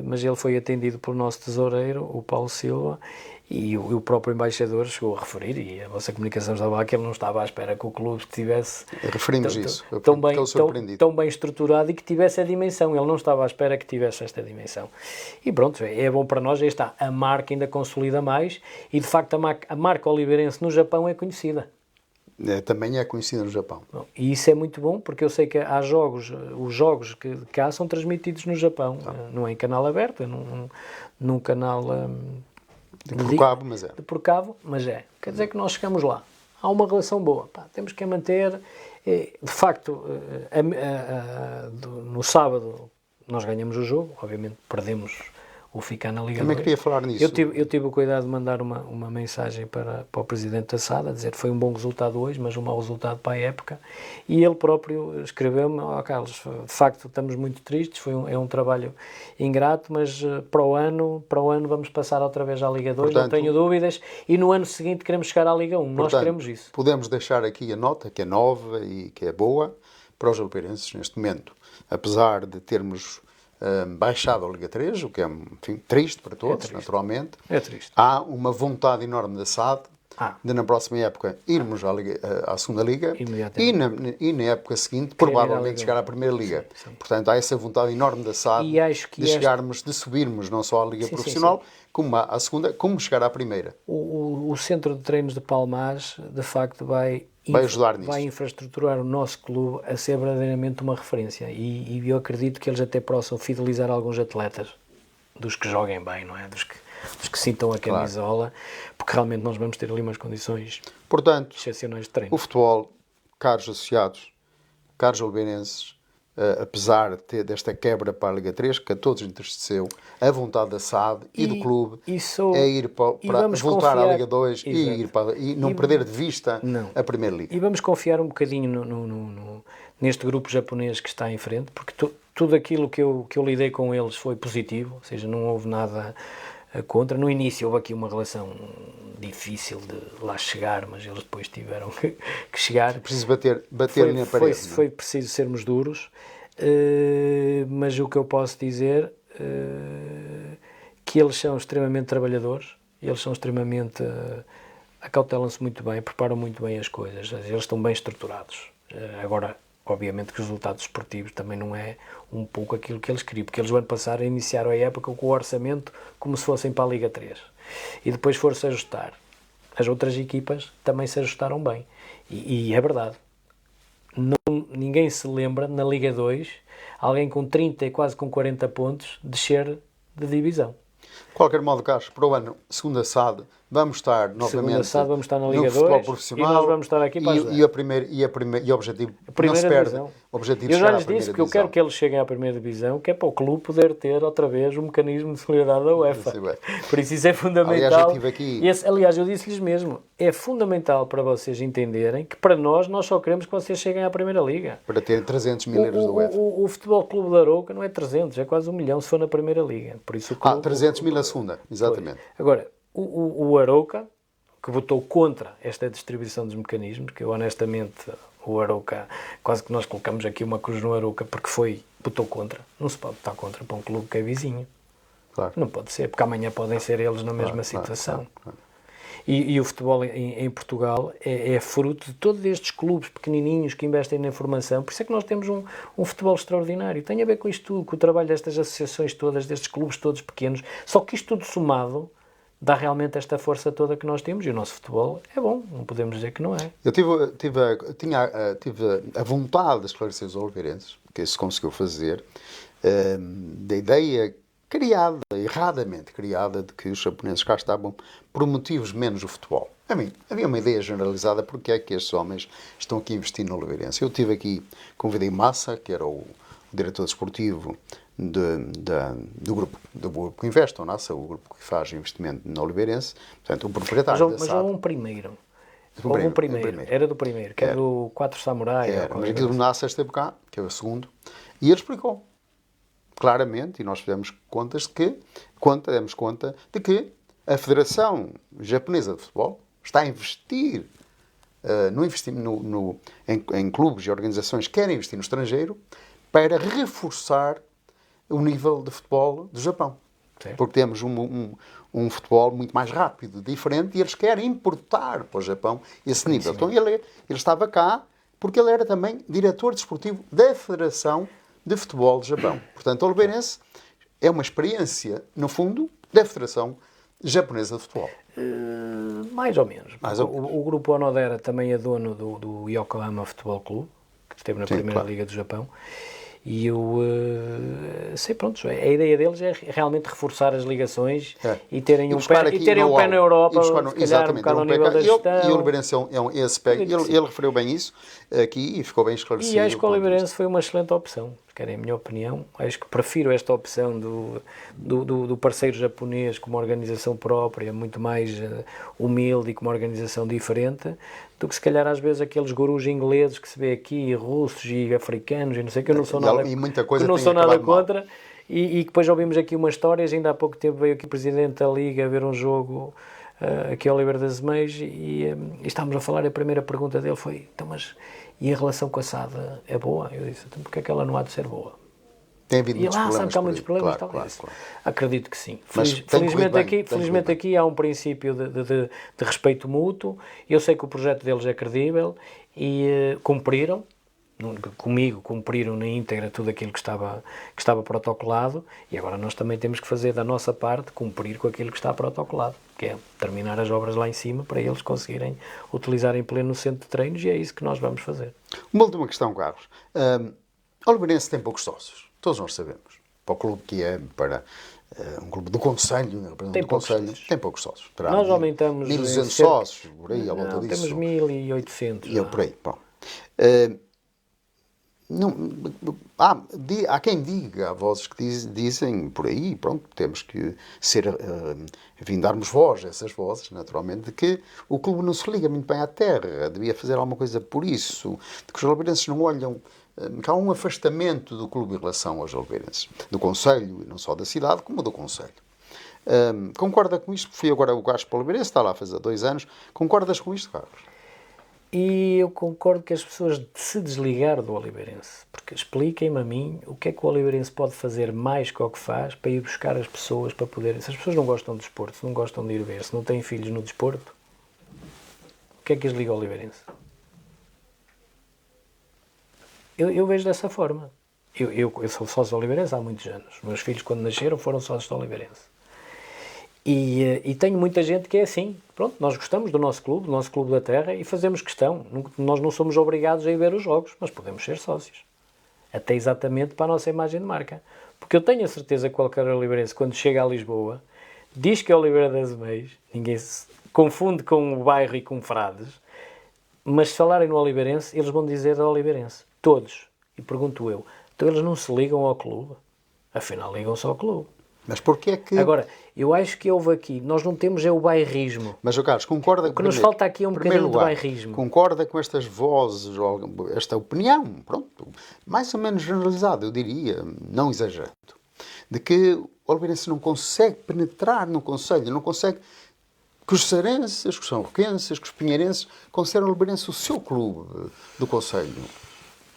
B: mas ele foi atendido pelo nosso tesoureiro, o Paulo Silva, e o próprio embaixador chegou a referir, e a vossa comunicação estava lá, que ele não estava à espera que o clube estivesse tão bem estruturado e que tivesse a dimensão. Ele não estava à espera que tivesse esta dimensão. E pronto, é bom para nós, aí está. A marca ainda consolida mais, e de facto a marca Oliveirense no Japão é conhecida.
A: Também é conhecida no Japão.
B: E isso é muito bom, porque eu sei que há os jogos que cá são transmitidos no Japão, não é em canal aberto, é num canal
A: de por cabo, mas é.
B: De por cabo, mas é. Quer dizer que nós chegamos lá. há uma relação boa. Pá, temos que a manter. De facto, no sábado nós ganhamos o jogo, obviamente perdemos o ficar na Liga 2.
A: Também queria falar nisso.
B: Eu tive o cuidado de mandar uma mensagem para o Presidente da SAD, a dizer que foi um bom resultado hoje, mas um mau resultado para a época. E ele próprio escreveu-me: Carlos, de facto estamos muito tristes, é um trabalho ingrato, mas para o ano vamos passar outra vez à Liga 2, portanto, não tenho dúvidas, e no ano seguinte queremos chegar à Liga 1, portanto, nós queremos isso.
A: Podemos deixar aqui a nota, que é nova e que é boa, para os alpeirenses neste momento. Apesar de termos baixado a Liga 3, o que é, enfim, triste para todos, naturalmente.
B: É triste.
A: Há uma vontade enorme da SAD de, na próxima época, irmos à segunda Liga e na época seguinte, provavelmente, chegar à primeira Liga. Sim. Portanto, há essa vontade enorme da SAD de subirmos não só à Liga profissional, como à segunda, como chegar à primeira.
B: O Centro de Treinos de Palmares, de facto, vai
A: ajudar nisso.
B: Vai infraestruturar o nosso clube a ser verdadeiramente uma referência, e eu acredito que eles até possam fidelizar alguns atletas, dos que joguem bem, não é? Dos que sintam a camisola, porque realmente nós vamos ter ali umas condições, portanto, excepcionais de treino.
A: O futebol, caros associados, caros oliveirenses, apesar desta quebra para a Liga 3, que a todos entristeceu, a vontade da SAD e do clube é ir para voltar à Liga 2 e não perder de vista a Primeira Liga.
B: E vamos confiar um bocadinho neste grupo japonês que está em frente, porque tudo aquilo que eu lidei com eles foi positivo, ou seja, não houve nada contra. No início houve aqui uma relação difícil de lá chegar, mas eles depois tiveram que chegar.
A: É preciso bater na parede.
B: Foi preciso sermos duros, mas o que eu posso dizer que eles são extremamente trabalhadores, eles são extremamente acautelam-se muito bem, preparam muito bem as coisas, eles estão bem estruturados. Agora, obviamente que os resultados esportivos também não é um pouco aquilo que eles queriam, porque eles o ano passado iniciaram a época com o orçamento como se fossem para a Liga 3. E depois foram-se ajustar. As outras equipas também se ajustaram bem. E é verdade. Ninguém se lembra, na Liga 2, alguém com 30 e quase com 40 pontos descer de divisão.
A: De qualquer modo, Carlos, para o ano, segunda SAD, vamos estar novamente
B: na Liga
A: no futebol
B: 2,
A: profissional,
B: e nós vamos estar aqui para ajudar.
A: E o objetivo não se perde. O objetivo
B: eu já lhes disse que eu quero que eles cheguem à primeira divisão, que é para o clube poder ter outra vez o mecanismo de solidariedade da UEFA. Por isso é fundamental. Aliás, eu disse-lhes mesmo, é fundamental para vocês entenderem que para nós só queremos que vocês cheguem à Primeira Liga.
A: Para ter 300 mil euros da UEFA.
B: O Futebol Clube da Arouca não é 300, é quase 1 milhão se for na Primeira Liga. Por isso,
A: 300 mil a segunda, exatamente.
B: Agora, o Arouca, que votou contra esta distribuição dos mecanismos, que eu honestamente, o Arouca, quase que nós colocamos aqui uma cruz no Arouca porque votou contra. Não se pode votar contra para um clube que é vizinho.
A: Claro.
B: Não pode ser, porque amanhã podem ser eles na mesma situação.
A: Claro.
B: E o futebol em Portugal é fruto de todos estes clubes pequenininhos que investem na formação. Por isso é que nós temos um futebol extraordinário. Tem a ver com isto tudo, com o trabalho destas associações todas, destes clubes todos pequenos. Só que isto tudo somado dá realmente esta força toda que nós temos, e o nosso futebol é bom, não podemos dizer que não é.
A: Eu tive a vontade de esclarecer os oliveirenses, que isso conseguiu fazer, da ideia erradamente criada, de que os japoneses cá estavam por motivos menos o futebol. A mim, havia uma ideia generalizada porque é que estes homens estão aqui a investir no oliveirense. Eu tive aqui, convidei Massa, que era o diretor desportivo do grupo que investe, o NASA, o grupo que faz investimento no oliveirense, portanto, o proprietário da SAD.
B: Mas houve um primeiro. Era do primeiro, que era do 4 Samurai.
A: Mas aquilo do NASA esteve cá, que é o segundo, e ele explicou claramente, e nós demos conta de que a Federação Japonesa de Futebol está a investir em clubes e organizações que querem investir no estrangeiro para reforçar o nível de futebol do Japão.
B: Certo.
A: Porque temos um futebol muito mais rápido, diferente, e eles querem importar para o Japão esse nível. Então ele estava cá porque ele era também diretor desportivo da Federação de Futebol do Japão. Portanto, o oliveirense é uma experiência, no fundo, da Federação Japonesa de Futebol.
B: Mais ou menos. O grupo Onodera também é dono do Yokohama Futebol Clube, que esteve na Primeira Liga do Japão. E eu sei, pronto, a ideia deles é realmente reforçar as ligações e terem um pé na Europa, se calhar um bocado ao nível da gestão.
A: E o Oliveirense esse pé, ele referiu bem isso aqui e ficou bem esclarecido.
B: E acho que o Oliveirense foi uma excelente opção, porque era a minha opinião. Acho que prefiro esta opção do parceiro japonês com uma organização própria, muito mais humilde e com uma organização diferente, do que se calhar às vezes aqueles gurus ingleses que se vê aqui, russos e africanos e não sei o que, eu não sou nada,
A: e muita coisa
B: não sou nada contra.
A: Mal.
B: E depois ouvimos aqui umas histórias, ainda há pouco tempo veio aqui o Presidente da Liga a ver um jogo aqui ao Oliveira das Meias e estávamos a falar, a primeira pergunta dele foi, então mas e a relação com a SAD é boa? Eu disse, então porque é que ela não há de ser boa?
A: Tem havido muitos problemas.
B: Sabe que há muitos problemas,
A: claro,
B: talvez.
A: Claro.
B: Acredito que sim.
A: Felizmente
B: aqui há um princípio de respeito mútuo. Eu sei que o projeto deles é credível e cumpriram, comigo, cumpriram na íntegra tudo aquilo que estava protocolado e agora nós também temos que fazer da nossa parte, cumprir com aquilo que está protocolado, que é terminar as obras lá em cima para eles conseguirem utilizar em pleno centro de treinos e é isso que nós vamos fazer.
A: Uma última questão, Carlos. O Oliveirense tem poucos sócios. Todos nós sabemos. Para o clube que é, para um clube do Conselho, tem poucos sócios. Terá
B: nós aumentamos
A: 1.200 sócios, por aí, à volta disso.
B: Temos 1.800.
A: E eu por aí. Bom. Há quem diga, há vozes que dizem por aí, pronto, temos que darmos voz a essas vozes, naturalmente, de que o clube não se liga muito bem à terra, devia fazer alguma coisa por isso, de que os oliveirenses não olham, que há um afastamento do clube em relação aos oliveirenses, do Conselho, e não só da cidade, como do Conselho. Concorda com isto? Fui agora o Gaspar Oliveirense, está lá a fazer 2 anos. Concordas com isto, Carlos?
B: E eu concordo que as pessoas se desligar do Oliveirense, porque expliquem-me a mim o que é que o Oliveirense pode fazer mais que o que faz para ir buscar as pessoas para poderem... Se as pessoas não gostam de desporto, se não gostam de ir ver, se não têm filhos no desporto, o que é que as liga ao Oliveirense? Eu vejo dessa forma. Eu sou sócio do Oliveirense há muitos anos. Os meus filhos, quando nasceram, foram sócios do Oliveirense. E tenho muita gente que é assim. Pronto, nós gostamos do nosso clube da terra, e fazemos questão. Nós não somos obrigados a ir ver os jogos, mas podemos ser sócios. Até exatamente para a nossa imagem de marca. Porque eu tenho a certeza que qualquer oliveirense, quando chega a Lisboa, diz que é Oliveira das Meias, ninguém se confunde com o bairro e com Frades, mas se falarem no Oliveirense, eles vão dizer Oliveirense. Todos. E pergunto eu, então eles não se ligam ao clube? Afinal, ligam-se ao clube.
A: Mas porquê é que...
B: Agora, eu acho que houve aqui, nós não temos o bairrismo.
A: Mas, Carlos, concorda...
B: O que nos falta aqui é um bocadinho de bairrismo.
A: Concorda com estas vozes, esta opinião, pronto, mais ou menos generalizada, eu diria, não exagerando, de que o Oliveirense não consegue penetrar no Conselho, não consegue que os cearenses, que os são-roquenses, que os pinheirenses consideram o Oliveirense o seu clube do Conselho.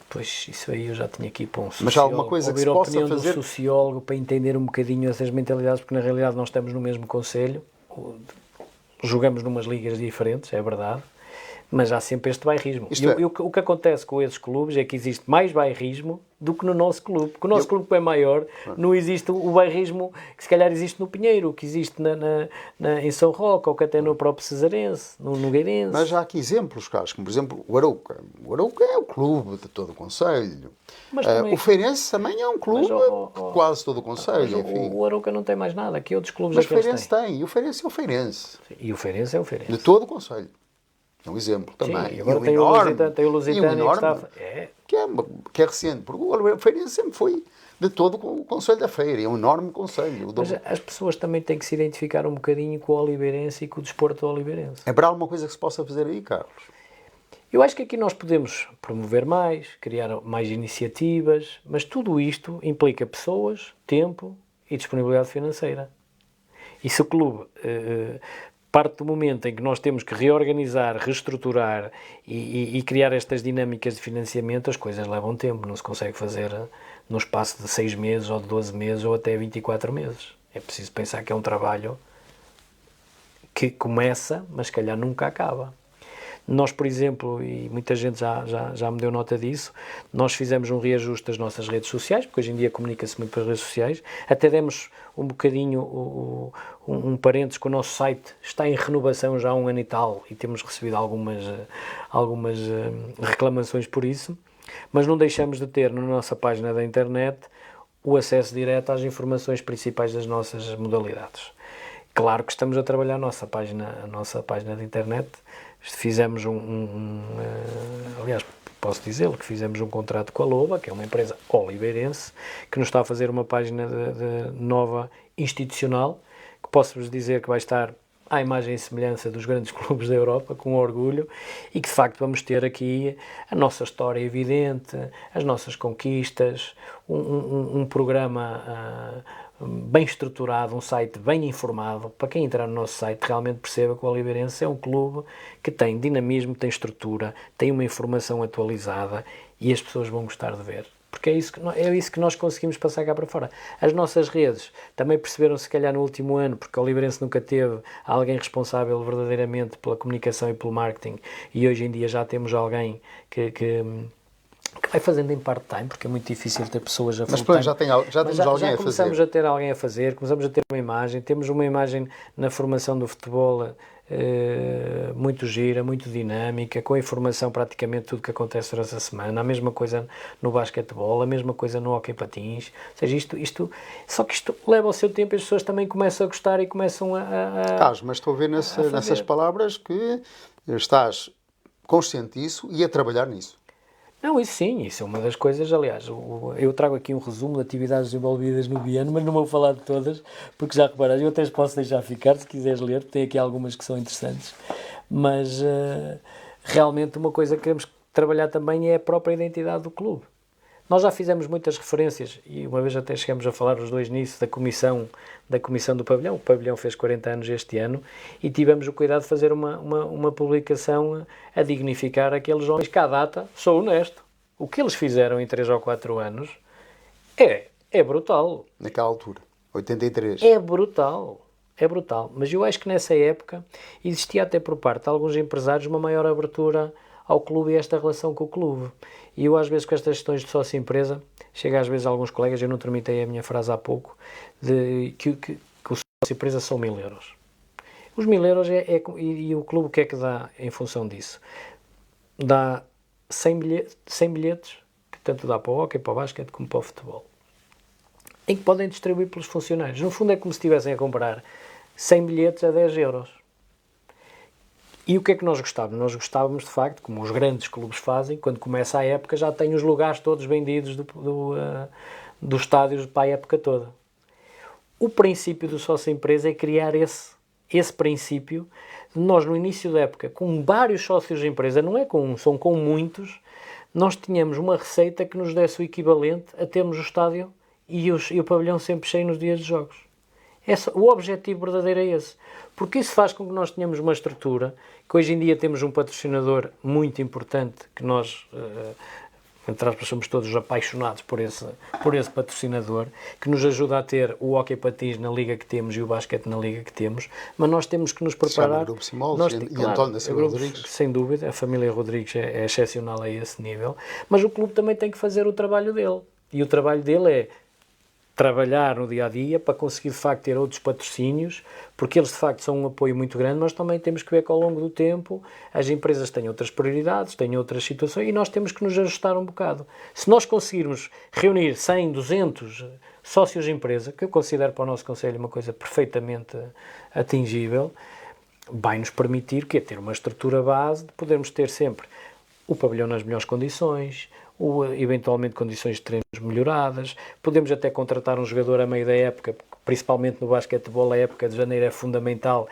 B: Pois, isso aí eu já tinha aqui para um sociólogo.
A: Mas há alguma coisa que se possa fazer?
B: Ouvir a opinião do sociólogo para entender um bocadinho essas mentalidades, porque na realidade nós estamos no mesmo concelho, jogamos numas ligas diferentes, é verdade, mas há sempre este bairrismo. E o que acontece com esses clubes é que existe mais bairrismo do que no nosso clube. Porque o nosso clube é maior, não existe o bairrismo que se calhar existe no Pinheiro, que existe em São Roque, ou que até no próprio Cesarense, no Nogueirense.
A: Mas há aqui exemplos, Carlos, como por exemplo o Arouca. O Arouca é o clube de todo o Concelho. O Feirense também é um clube de quase todo o Concelho.
B: O Arouca não tem mais nada, que outros clubes
A: mas o Feirense tem. E o Feirense é o Feirense.
B: E o Feirense é o Feirense.
A: De todo o Concelho. É um exemplo também.
B: Sim, e agora tem o Lusitânia que está...
A: que é recente, porque o Feirense sempre foi de todo o Concelho da Feira, é um enorme concelho.
B: Mas as pessoas também têm que se identificar um bocadinho com o oliveirense e com o desporto oliveirense.
A: É para alguma coisa que se possa fazer aí, Carlos?
B: Eu acho que aqui nós podemos promover mais, criar mais iniciativas, mas tudo isto implica pessoas, tempo e disponibilidade financeira. E se o clube... parte do momento em que nós temos que reorganizar, reestruturar e criar estas dinâmicas de financiamento, as coisas levam tempo, não se consegue fazer no espaço de 6 meses ou de 12 meses ou até 24 meses. É preciso pensar que é um trabalho que começa, mas se calhar nunca acaba. Nós, por exemplo, e muita gente já me deu nota disso, nós fizemos um reajuste das nossas redes sociais, porque hoje em dia comunica-se muito pelas redes sociais, até demos um bocadinho um parênteses que o nosso site está em renovação já há 1 ano e tal, e temos recebido algumas reclamações por isso, Mas não deixamos de ter na nossa página da internet o acesso direto às informações principais das nossas modalidades. Claro que estamos a trabalhar a nossa página de internet. Fizemos aliás, posso dizê-lo, que fizemos um contrato com a Loba, que é uma empresa oliveirense, que nos está a fazer uma página de nova institucional, que posso-vos dizer que vai estar à imagem e semelhança dos grandes clubes da Europa, com orgulho, e que de facto vamos ter aqui a nossa história evidente, as nossas conquistas, um programa bem estruturado, um site bem informado, para quem entrar no nosso site realmente perceba que o Oliveirense é um clube que tem dinamismo, tem estrutura, tem uma informação atualizada e as pessoas vão gostar de ver. Porque é isso que nós conseguimos passar cá para fora. As nossas redes também perceberam, se calhar no último ano, porque o Oliveirense nunca teve alguém responsável verdadeiramente pela comunicação e pelo marketing, e hoje em dia já temos alguém que vai fazendo em part-time, porque é muito difícil ter pessoas a full-time.
A: Mas já temos alguém a fazer.
B: Começamos a ter alguém a fazer, começamos a ter uma imagem, temos uma imagem na formação do futebol muito gira, muito dinâmica, com a informação praticamente tudo que acontece durante a semana, a mesma coisa no basquetebol, a mesma coisa no hóquei patins, ou seja, só que isto leva o seu tempo e as pessoas também começam a gostar e começam
A: mas estou a ver nessas palavras que estás consciente disso e a trabalhar nisso.
B: Não, isso sim, isso é uma das coisas, aliás, eu trago aqui um resumo de atividades desenvolvidas no Biano, mas não vou falar de todas, porque já reparaste, eu até as posso deixar ficar, se quiseres ler, porque tem aqui algumas que são interessantes, mas realmente uma coisa que queremos trabalhar também é a própria identidade do clube. Nós já fizemos muitas referências, e uma vez até chegamos a falar os dois nisso, da comissão do pavilhão. O pavilhão fez 40 anos este ano e tivemos o cuidado de fazer uma publicação a dignificar aqueles homens que, à data, sou honesto, o que eles fizeram em 3 ou 4 anos é brutal.
A: Naquela altura, 83.
B: É brutal. É brutal. Mas eu acho que nessa época existia até por parte de alguns empresários uma maior abertura ao clube e esta relação com o clube. E eu às vezes com estas questões de sócio-empresa, chega às vezes a alguns colegas, eu não terminei a minha frase há pouco, de que o sócio-empresa são 1000 euros. Os 1000 euros e o clube o que é que dá em função disso? Dá 100 bilhetes, que tanto dá para o hóquei, para o basquete como para o futebol, em que podem distribuir pelos funcionários. No fundo é como se estivessem a comprar 100 bilhetes a 10 euros. E o que é que nós gostávamos? Nós gostávamos, de facto, como os grandes clubes fazem, quando começa a época já têm os lugares todos vendidos dos estádios para a época toda. O princípio do sócio-empresa é criar esse princípio de nós, no início da época, com vários sócios de empresa, não é com um, são com muitos, nós tínhamos uma receita que nos desse o equivalente a termos o estádio e o pavilhão sempre cheio nos dias de jogos. O objetivo verdadeiro é esse. Porque isso faz com que nós tenhamos uma estrutura, que hoje em dia temos um patrocinador muito importante, que nós, entre aspas, somos todos apaixonados por esse patrocinador, que nos ajuda a ter o hóquei patins na liga que temos e o basquete na liga que temos, mas nós temos que nos preparar.
A: Grupo Simoles e António da Silva Rodrigues.
B: Sem dúvida, a família Rodrigues é excepcional a esse nível, mas o clube também tem que fazer o trabalho dele. E o trabalho dele é trabalhar no dia-a-dia para conseguir, de facto, ter outros patrocínios, porque eles, de facto, são um apoio muito grande, mas também temos que ver que, ao longo do tempo, as empresas têm outras prioridades, têm outras situações, e nós temos que nos ajustar um bocado. Se nós conseguirmos reunir 100, 200 sócios de empresa, que eu considero para o nosso Conselho uma coisa perfeitamente atingível, vai-nos permitir ter uma estrutura base de podermos ter sempre o pavilhão nas melhores condições, eventualmente condições de treinos melhoradas, podemos até contratar um jogador a meio da época, principalmente no basquetebol, a época de janeiro é fundamental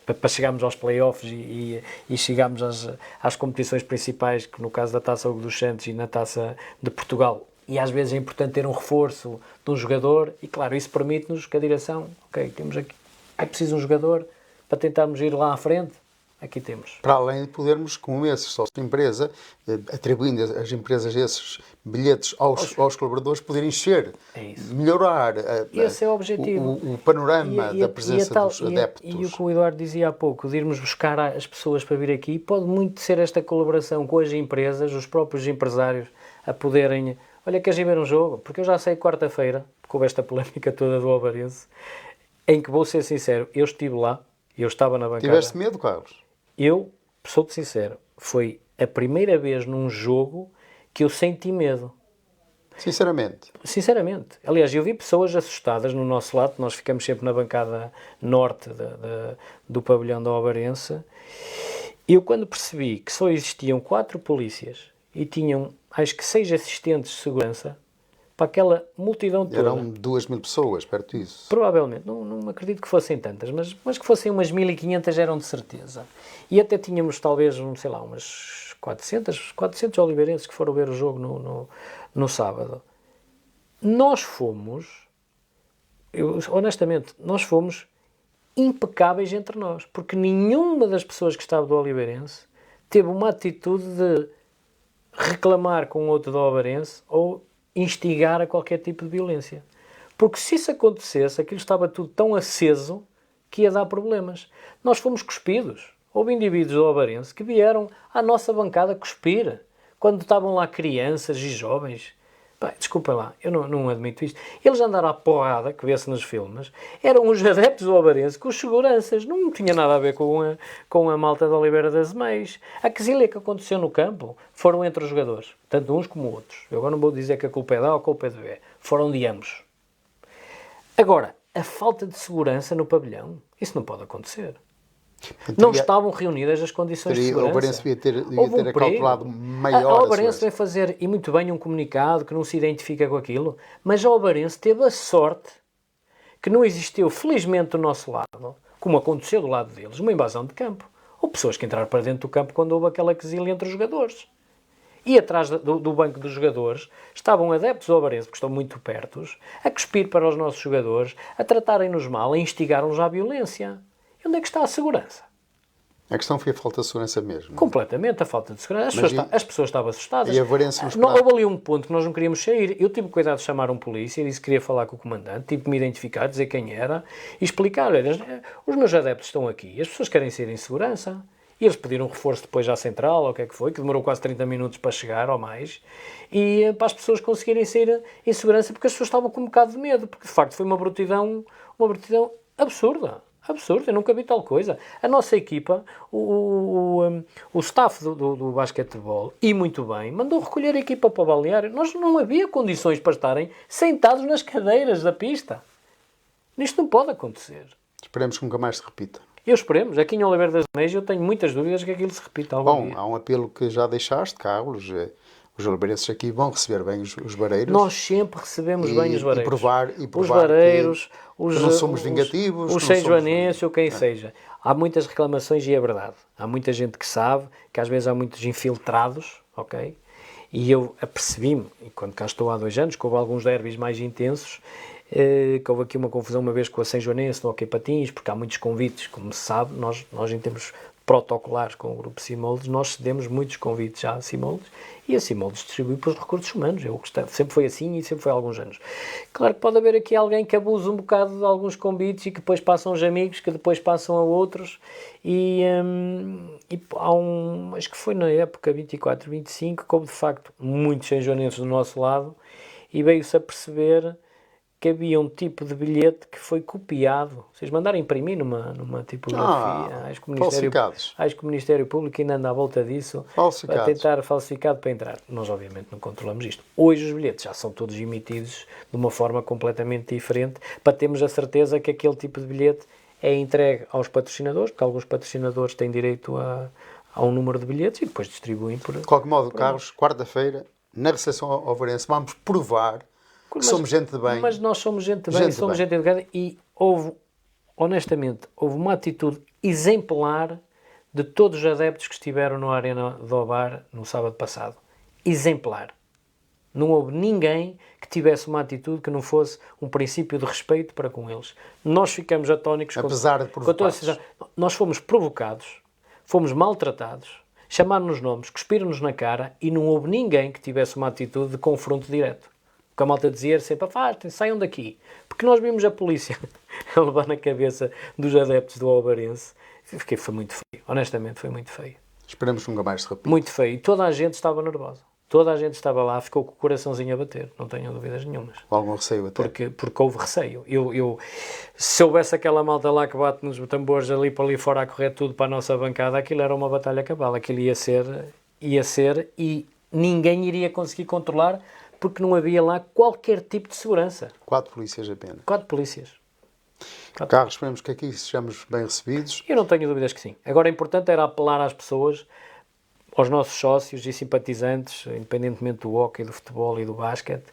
B: para chegarmos aos playoffs e chegarmos às competições principais, que no caso da Taça Hugo dos Santos e na Taça de Portugal, e às vezes é importante ter um reforço de um jogador, e claro, isso permite-nos que a direção, temos aqui, é preciso um jogador para tentarmos ir lá à frente. Aqui temos.
A: Para além de podermos, como esses sócios de empresa, atribuindo às empresas esses bilhetes aos colaboradores, poderem encher, melhorar
B: esse é o objetivo.
A: O panorama da presença dos adeptos.
B: E o que o Eduardo dizia há pouco, de irmos buscar as pessoas para vir aqui, pode muito ser esta colaboração com as empresas, os próprios empresários, a poderem... Olha, queres ir ver um jogo? Porque eu já sei quarta-feira, porque houve esta polémica toda do Alvarense, em que, vou ser sincero, eu estive lá, eu estava na bancada...
A: Tiveste medo, Carlos?
B: Eu, sou-te sincero, foi a primeira vez num jogo que eu senti medo.
A: Sinceramente.
B: Sinceramente. Aliás, eu vi pessoas assustadas no nosso lado, nós ficamos sempre na bancada norte do pavilhão da Obarense, e eu quando percebi que só existiam 4 polícias e tinham, acho que 6 assistentes de segurança, para aquela multidão toda.
A: Eram 2.000 pessoas, perto disso.
B: Provavelmente, não acredito que fossem tantas, mas que fossem umas 1.500 eram de certeza. E até tínhamos talvez, sei lá, umas 400 oliveirenses que foram ver o jogo no sábado. Nós fomos, honestamente, nós fomos impecáveis entre nós, porque nenhuma das pessoas que estava do Oliveirense teve uma atitude de reclamar com outro do Oliveirense ou instigar a qualquer tipo de violência. Porque se isso acontecesse, aquilo estava tudo tão aceso que ia dar problemas. Nós fomos cuspidos. Houve indivíduos do Oliveirense que vieram à nossa bancada cuspir, quando estavam lá crianças e jovens. Pá, desculpem lá, eu não admito isto. Eles andaram à porrada, que vê-se nos filmes, eram os adeptos do Oliveirense com os seguranças, não tinha nada a ver com a malta de Oliveira das Meias. A quesilha que aconteceu no campo foram entre os jogadores, tanto uns como outros. Eu agora não vou dizer que a culpa é de A ou a culpa é de B, foram de ambos. Agora, a falta de segurança no pavilhão, isso não pode acontecer. Não estavam reunidas as condições de segurança.
A: O Oliveirense devia ter acautelado maior
B: a Oliveirense vai fazer, e muito bem, um comunicado que não se identifica com aquilo, mas a Oliveirense teve a sorte que não existiu, felizmente, do nosso lado, como aconteceu do lado deles, uma invasão de campo. Ou pessoas que entraram para dentro do campo quando houve aquela quesilha entre os jogadores. E atrás do banco dos jogadores estavam adeptos do Oliveirense, porque estão muito perto, a cuspir para os nossos jogadores, a tratarem-nos mal, a instigar-nos à violência. Onde é que está a segurança?
A: A questão foi a falta de segurança mesmo.
B: Completamente a falta de segurança. As pessoas estavam assustadas.
A: E a Varense nos
B: não houve ali um ponto que nós não queríamos sair. Eu tive cuidado de chamar um polícia, disse que queria falar com o comandante, tive que me identificar, dizer quem era e explicar, olha, os meus adeptos estão aqui, as pessoas querem sair em segurança. E eles pediram reforço depois à central, ou o que é que foi, que demorou quase 30 minutos para chegar, ou mais, e para as pessoas conseguirem sair em segurança, porque as pessoas estavam com um bocado de medo, porque de facto foi uma brutidão absurda. Absurdo, eu nunca vi tal coisa. A nossa equipa, o staff do basquetebol, e muito bem, mandou recolher a equipa para o balneário. Nós não havia condições para estarem sentados nas cadeiras da pista. Isto não pode acontecer.
A: Esperemos que nunca mais se repita.
B: Eu esperemos. Aqui em Oliveira das Meias eu tenho muitas dúvidas que aquilo se repita algum dia.
A: Há um apelo que já deixaste, Carlos. Os oliveirenses aqui vão receber bem os bareiros.
B: Nós sempre recebemos bem os bareiros.
A: E provar
B: os bareiros,
A: que não somos vingativos.
B: Os São-Joanenses, ou quem seja. Há muitas reclamações e é verdade. Há muita gente que sabe, que às vezes há muitos infiltrados, ok? E eu apercebi-me, e quando cá estou há 2 anos, que houve alguns derbys mais intensos, que houve aqui uma confusão uma vez com a São-Joanense no Hockey Patins, porque há muitos convites, como se sabe, nós em termos protocolares com o grupo Simoldes, nós cedemos muitos convites à Simoldes e a Simoldes distribui para os recursos humanos. Sempre foi assim e sempre foi há alguns anos. Claro que pode haver aqui alguém que abuse um bocado de alguns convites e que depois passam aos amigos, que depois passam a outros e há acho que foi na época 24, 25, que houve de facto muitos são-joanenses do nosso lado e veio-se a perceber que havia um tipo de bilhete que foi copiado. Vocês mandaram imprimir numa tipografia. Acho que o Ministério Público ainda anda à volta disso para tentar falsificado para entrar. Nós, obviamente, não controlamos isto. Hoje os bilhetes já são todos emitidos de uma forma completamente diferente para termos a certeza que aquele tipo de bilhete é entregue aos patrocinadores, porque alguns patrocinadores têm direito a um número de bilhetes e depois distribuem por...
A: De qualquer modo, Carlos, quarta-feira, na recepção ao Varense, vamos provar que somos gente de bem.
B: Mas nós somos gente de bem, somos gente educada e honestamente, houve uma atitude exemplar de todos os adeptos que estiveram na Arena do Obar no sábado passado. Exemplar. Não houve ninguém que tivesse uma atitude que não fosse um princípio de respeito para com eles. Nós ficamos atónicos.
A: Apesar de provocados.
B: Nós fomos provocados, fomos maltratados, chamaram-nos nomes, cuspiram-nos na cara e não houve ninguém que tivesse uma atitude de confronto direto. Porque a malta dizia sempre, afastem, saiam daqui. Porque nós vimos a polícia a levar na cabeça dos adeptos do Oliveirense. Foi muito feio. Honestamente, foi muito feio.
A: Esperamos que nunca mais se repita.
B: Muito feio. E toda a gente estava nervosa. Toda a gente estava lá, ficou com o coraçãozinho a bater. Não tenho dúvidas nenhumas.
A: Algum receio até.
B: Porque houve receio. Se houvesse aquela malta lá que bate nos tambores ali para ali fora a correr tudo para a nossa bancada, aquilo era uma batalha cabal. Aquilo ia ser e ninguém iria conseguir controlar porque não havia lá qualquer tipo de segurança.
A: 4 polícias apenas.
B: 4 polícias.
A: Carlos, esperemos que aqui sejamos bem recebidos.
B: Eu não tenho dúvidas que sim. Agora, o importante era apelar às pessoas, aos nossos sócios e simpatizantes, independentemente do hóquei, do futebol e do basquete,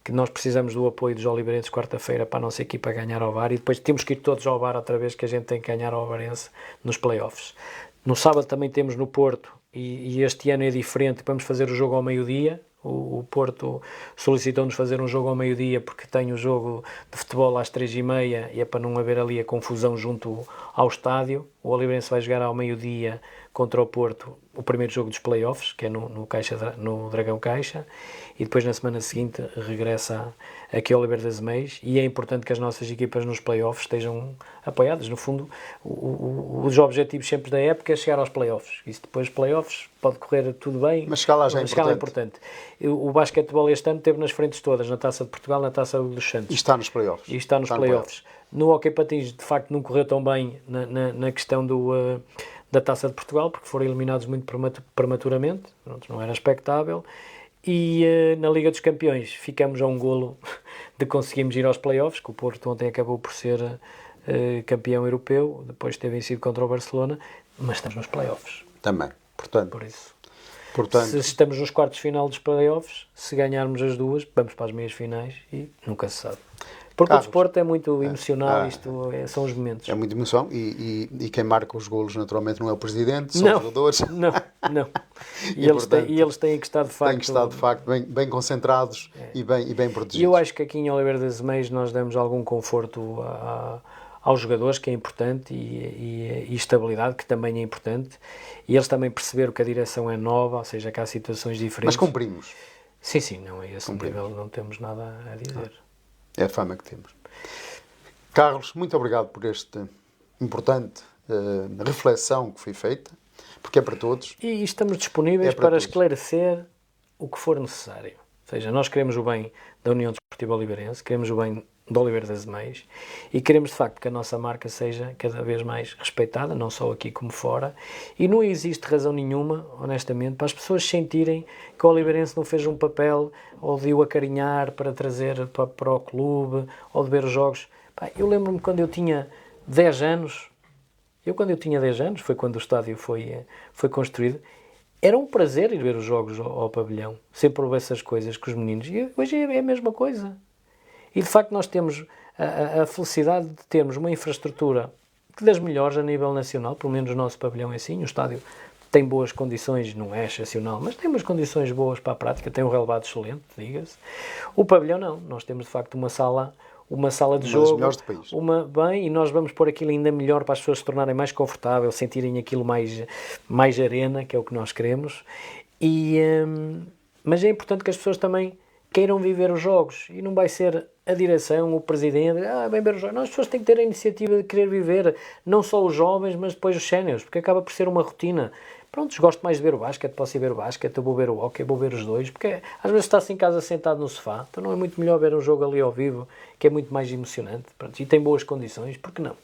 B: que nós precisamos do apoio dos oliveirenses quarta-feira para a nossa equipa ganhar ao VAR, e depois temos que ir todos ao VAR outra vez, que a gente tem que ganhar ao Ovarense nos play-offs. No sábado também temos no Porto, e este ano é diferente, vamos fazer o jogo ao meio-dia. O Porto solicitou-nos fazer um jogo ao meio-dia porque tem o jogo de futebol às 3h30 e é para não haver ali a confusão junto ao estádio. O Oliveirense vai jogar ao meio-dia contra o Porto o primeiro jogo dos play-offs, que é no Dragão Caixa, e depois na semana seguinte regressa aqui ao Oliveira das Meias, e é importante que as nossas equipas nos play-offs estejam apoiadas. No fundo, os objetivos sempre da época é chegar aos play-offs. Isso depois, play-offs, pode correr tudo bem,
A: mas chegar lá já é
B: importante. O basquetebol este ano esteve nas frentes todas, na Taça de Portugal, na Taça dos Santos.
A: E está nos play-offs.
B: E está nos play-offs. No hóquei patins, de facto, não correu tão bem na questão da Taça de Portugal, porque foram eliminados muito prematuramente, não era expectável, e na Liga dos Campeões ficamos a um golo de conseguirmos ir aos play-offs, que o Porto ontem acabou por ser campeão europeu, depois de ter vencido contra o Barcelona, mas estamos nos play-offs.
A: Também, portanto.
B: Por isso.
A: Portanto,
B: se estamos nos quartos de final dos play-offs, se ganharmos as duas, vamos para as meias finais e nunca se sabe. Porque Carlos, o desporto é muito emocional, são os momentos.
A: É muita emoção e quem marca os golos naturalmente não é o presidente, são os jogadores.
B: Não. E eles têm que estar de facto...
A: Têm que estar de facto bem concentrados e bem protegidos.
B: E eu acho que aqui em Oliveira das Meias nós damos algum conforto aos jogadores, que é importante, e estabilidade, que também é importante. E eles também perceberam que a direção é nova, ou seja, que há situações diferentes.
A: Mas cumprimos.
B: Sim, não é esse nível, não temos nada a dizer.
A: É a fama que temos. Carlos, muito obrigado por esta importante reflexão que foi feita, porque é para todos.
B: E estamos disponíveis para esclarecer o que for necessário. Ou seja, nós queremos o bem da União Desportiva Oliveirense, queremos o bem do Oliveira das Meias e queremos de facto que a nossa marca seja cada vez mais respeitada, não só aqui como fora, e não existe razão nenhuma, honestamente, para as pessoas sentirem que o Oliveirense não fez um papel ou de o acarinhar para trazer para o clube ou de ver os jogos. Eu lembro-me quando eu tinha 10 anos, foi quando o estádio foi construído, era um prazer ir ver os jogos ao pavilhão, sempre houve essas coisas com os meninos, e hoje é a mesma coisa. E de facto nós temos a felicidade de termos uma infraestrutura das melhores a nível nacional, pelo menos o nosso pavilhão é assim, o estádio tem boas condições, não é excepcional, mas tem umas condições boas para a prática, tem um relevado excelente, diga-se. O pavilhão não, nós temos de facto uma sala de jogo,
A: das melhores do país.
B: E nós vamos pôr aquilo ainda melhor para as pessoas se tornarem mais confortáveis, sentirem aquilo mais arena, que é o que nós queremos, mas é importante que as pessoas também queiram viver os jogos, e não vai ser a direção, o presidente, vem ver os jogos. Não, as pessoas têm que ter a iniciativa de querer viver, não só os jovens, mas depois os séniores, porque acaba por ser uma rotina. Pronto, gosto mais de ver o basquete, posso ir ver o basquete, eu vou ver o hóquei, vou ver os dois, porque às vezes está-se em casa sentado no sofá, então não é muito melhor ver um jogo ali ao vivo, que é muito mais emocionante, pronto, e tem boas condições, por que não?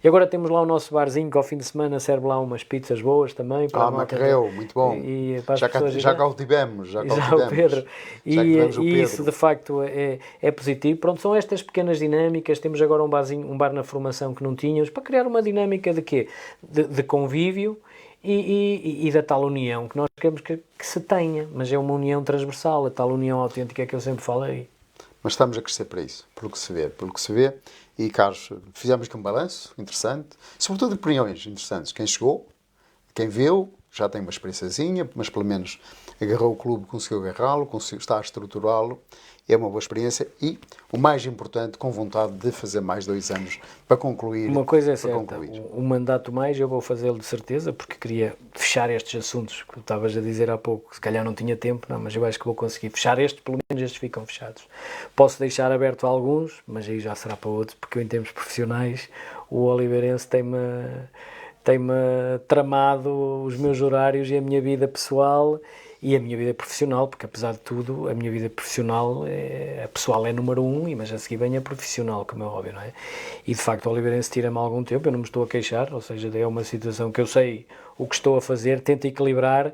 B: E agora temos lá o nosso barzinho que ao fim de semana serve lá umas pizzas boas também.
A: Macarreu, muito bom.
B: E
A: já cá o tivemos.
B: O Pedro. E isso de facto é positivo. Pronto, são estas pequenas dinâmicas. Temos agora um bar na formação que não tínhamos, para criar uma dinâmica de quê? De convívio e da tal união que nós queremos que se tenha. Mas é uma união transversal, a tal união autêntica que eu sempre falei.
A: Mas estamos a crescer para isso, pelo que se vê. E, Carlos, fizemos aqui um balanço interessante, sobretudo de opiniões interessantes. Quem chegou, quem viu, já tem uma experiênciazinha, mas pelo menos agarrou o clube, conseguiu agarrá-lo, está a estruturá-lo. É uma boa experiência e, o mais importante, com vontade de fazer mais 2 anos para concluir.
B: Uma coisa é certa, um mandato mais eu vou fazê-lo de certeza, porque queria fechar estes assuntos que estavas a dizer há pouco. Se calhar não tinha tempo, mas eu acho que vou conseguir fechar estes, pelo menos estes ficam fechados. Posso deixar aberto alguns, mas aí já será para outros, porque em termos profissionais o Oliveirense tem-me tramado os meus horários e a minha vida pessoal e a minha vida profissional, porque apesar de tudo, a minha vida profissional, a pessoal é número 1, mas a seguir vem a profissional, como é óbvio, não é? E de facto o Oliveirense tira-me algum tempo, eu não me estou a queixar, ou seja, é uma situação que eu sei o que estou a fazer, tento equilibrar,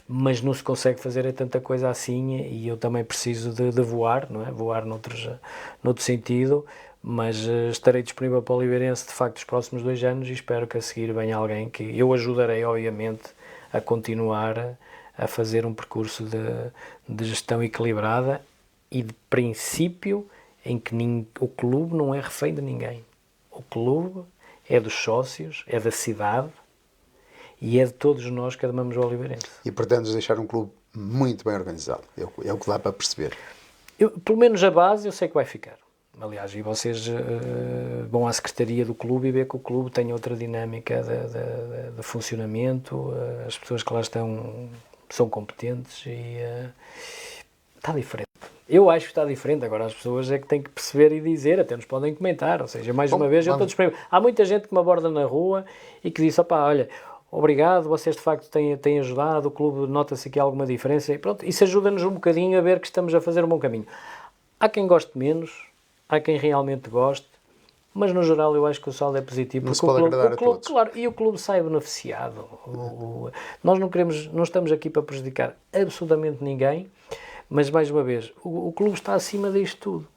B: mas não se consegue fazer tanta coisa assim e eu também preciso de voar, não é? Voar noutro sentido, mas estarei disponível para o Oliveirense de facto os próximos 2 anos e espero que a seguir venha alguém que eu ajudarei, obviamente, a continuar a fazer um percurso de gestão equilibrada e de princípio em que o clube não é refém de ninguém. O clube é dos sócios, é da cidade e é de todos nós que amamos o Oliveirense.
A: E pretendes deixar um clube muito bem organizado, é o que dá para perceber.
B: Pelo menos a base eu sei que vai ficar. Aliás, e vocês vão à secretaria do clube e vê que o clube tem outra dinâmica de funcionamento, as pessoas que lá estão são competentes e está diferente. Eu acho que está diferente, agora as pessoas é que têm que perceber e dizer, até nos podem comentar, ou seja, mais uma vez eu estou disponível. Há muita gente que me aborda na rua e que diz, opá, olha, obrigado, vocês de facto têm ajudado, o clube nota-se aqui alguma diferença e pronto, isso ajuda-nos um bocadinho a ver que estamos a fazer um bom caminho. Há quem goste menos, há quem realmente goste, mas no geral eu acho que o saldo é positivo.
A: Não se pode agradar a todos.
B: Claro, e o clube sai beneficiado. Nós não estamos aqui para prejudicar absolutamente ninguém, mas mais uma vez, o clube está acima disto tudo.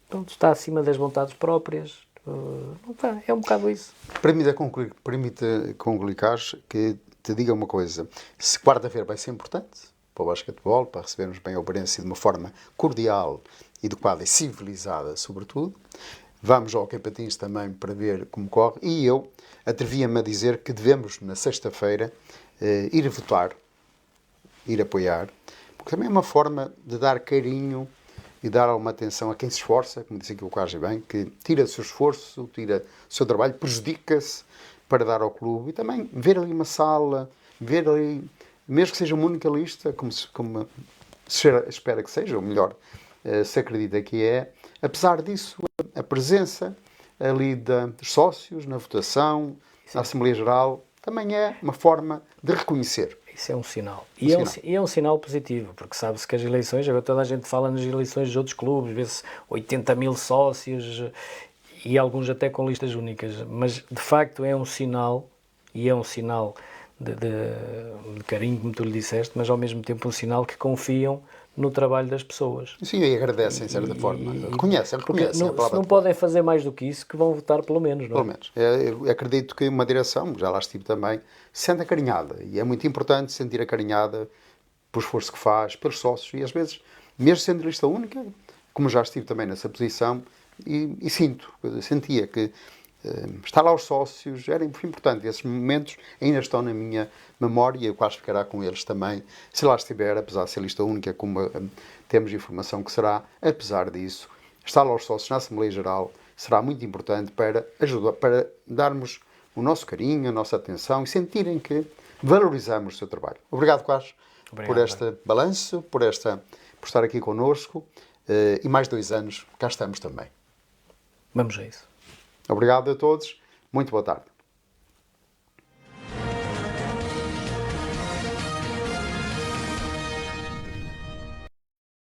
B: Pronto, está acima das vontades próprias. Não está, é um bocado isso.
A: Permita concluir, Carlos, que te diga uma coisa. Se quarta-feira vai ser importante para o basquetebol, para recebermos bem a Oliveirense de uma forma cordial, educada e civilizada, sobretudo. Vamos ao Campeonato também para ver como corre. E eu atrevia-me a dizer que devemos, na sexta-feira, ir votar, ir apoiar, porque também é uma forma de dar carinho e dar alguma atenção a quem se esforça, como disse aqui o Carlos bem, que tira o seu esforço, tira o seu trabalho, prejudica-se para dar ao clube. E também ver ali uma sala, ver ali, mesmo que seja uma única lista, como se espera que seja, ou melhor, se acredita que é, apesar disso, a presença ali dos sócios na votação, na Assembleia Geral, também é uma forma de reconhecer.
B: Isso é um sinal. E é um sinal positivo, porque sabe-se que as eleições, agora toda a gente fala nas eleições de outros clubes, vê-se 80 mil sócios e alguns até com listas únicas, mas de facto é um sinal, e é um sinal de carinho, como tu lhe disseste, mas ao mesmo tempo um sinal que confiam no trabalho das pessoas.
A: Sim, e agradecem, de certa forma. Reconhecem.
B: Se não podem fazer mais do que isso, que vão votar pelo menos, não é?
A: Pelo menos. Eu acredito que uma direção, já lá estive também, se sente acarinhada. E é muito importante sentir acarinhada pelo esforço que faz, pelos sócios. E às vezes, mesmo sendo lista única, como já estive também nessa posição, e sentia que estar lá os sócios era importante. Esses momentos ainda estão na minha memória e eu quase ficará com eles também. Se lá estiver, apesar de ser lista única, como temos informação que será, apesar disso, estar lá os sócios na Assembleia Geral será muito importante para ajudar, para darmos o nosso carinho, a nossa atenção e sentirem que valorizamos o seu trabalho. Obrigado, Carlos, por este balanço, por estar aqui connosco e mais 2 anos cá estamos também.
B: Vamos a isso.
A: Obrigado a todos. Muito boa tarde.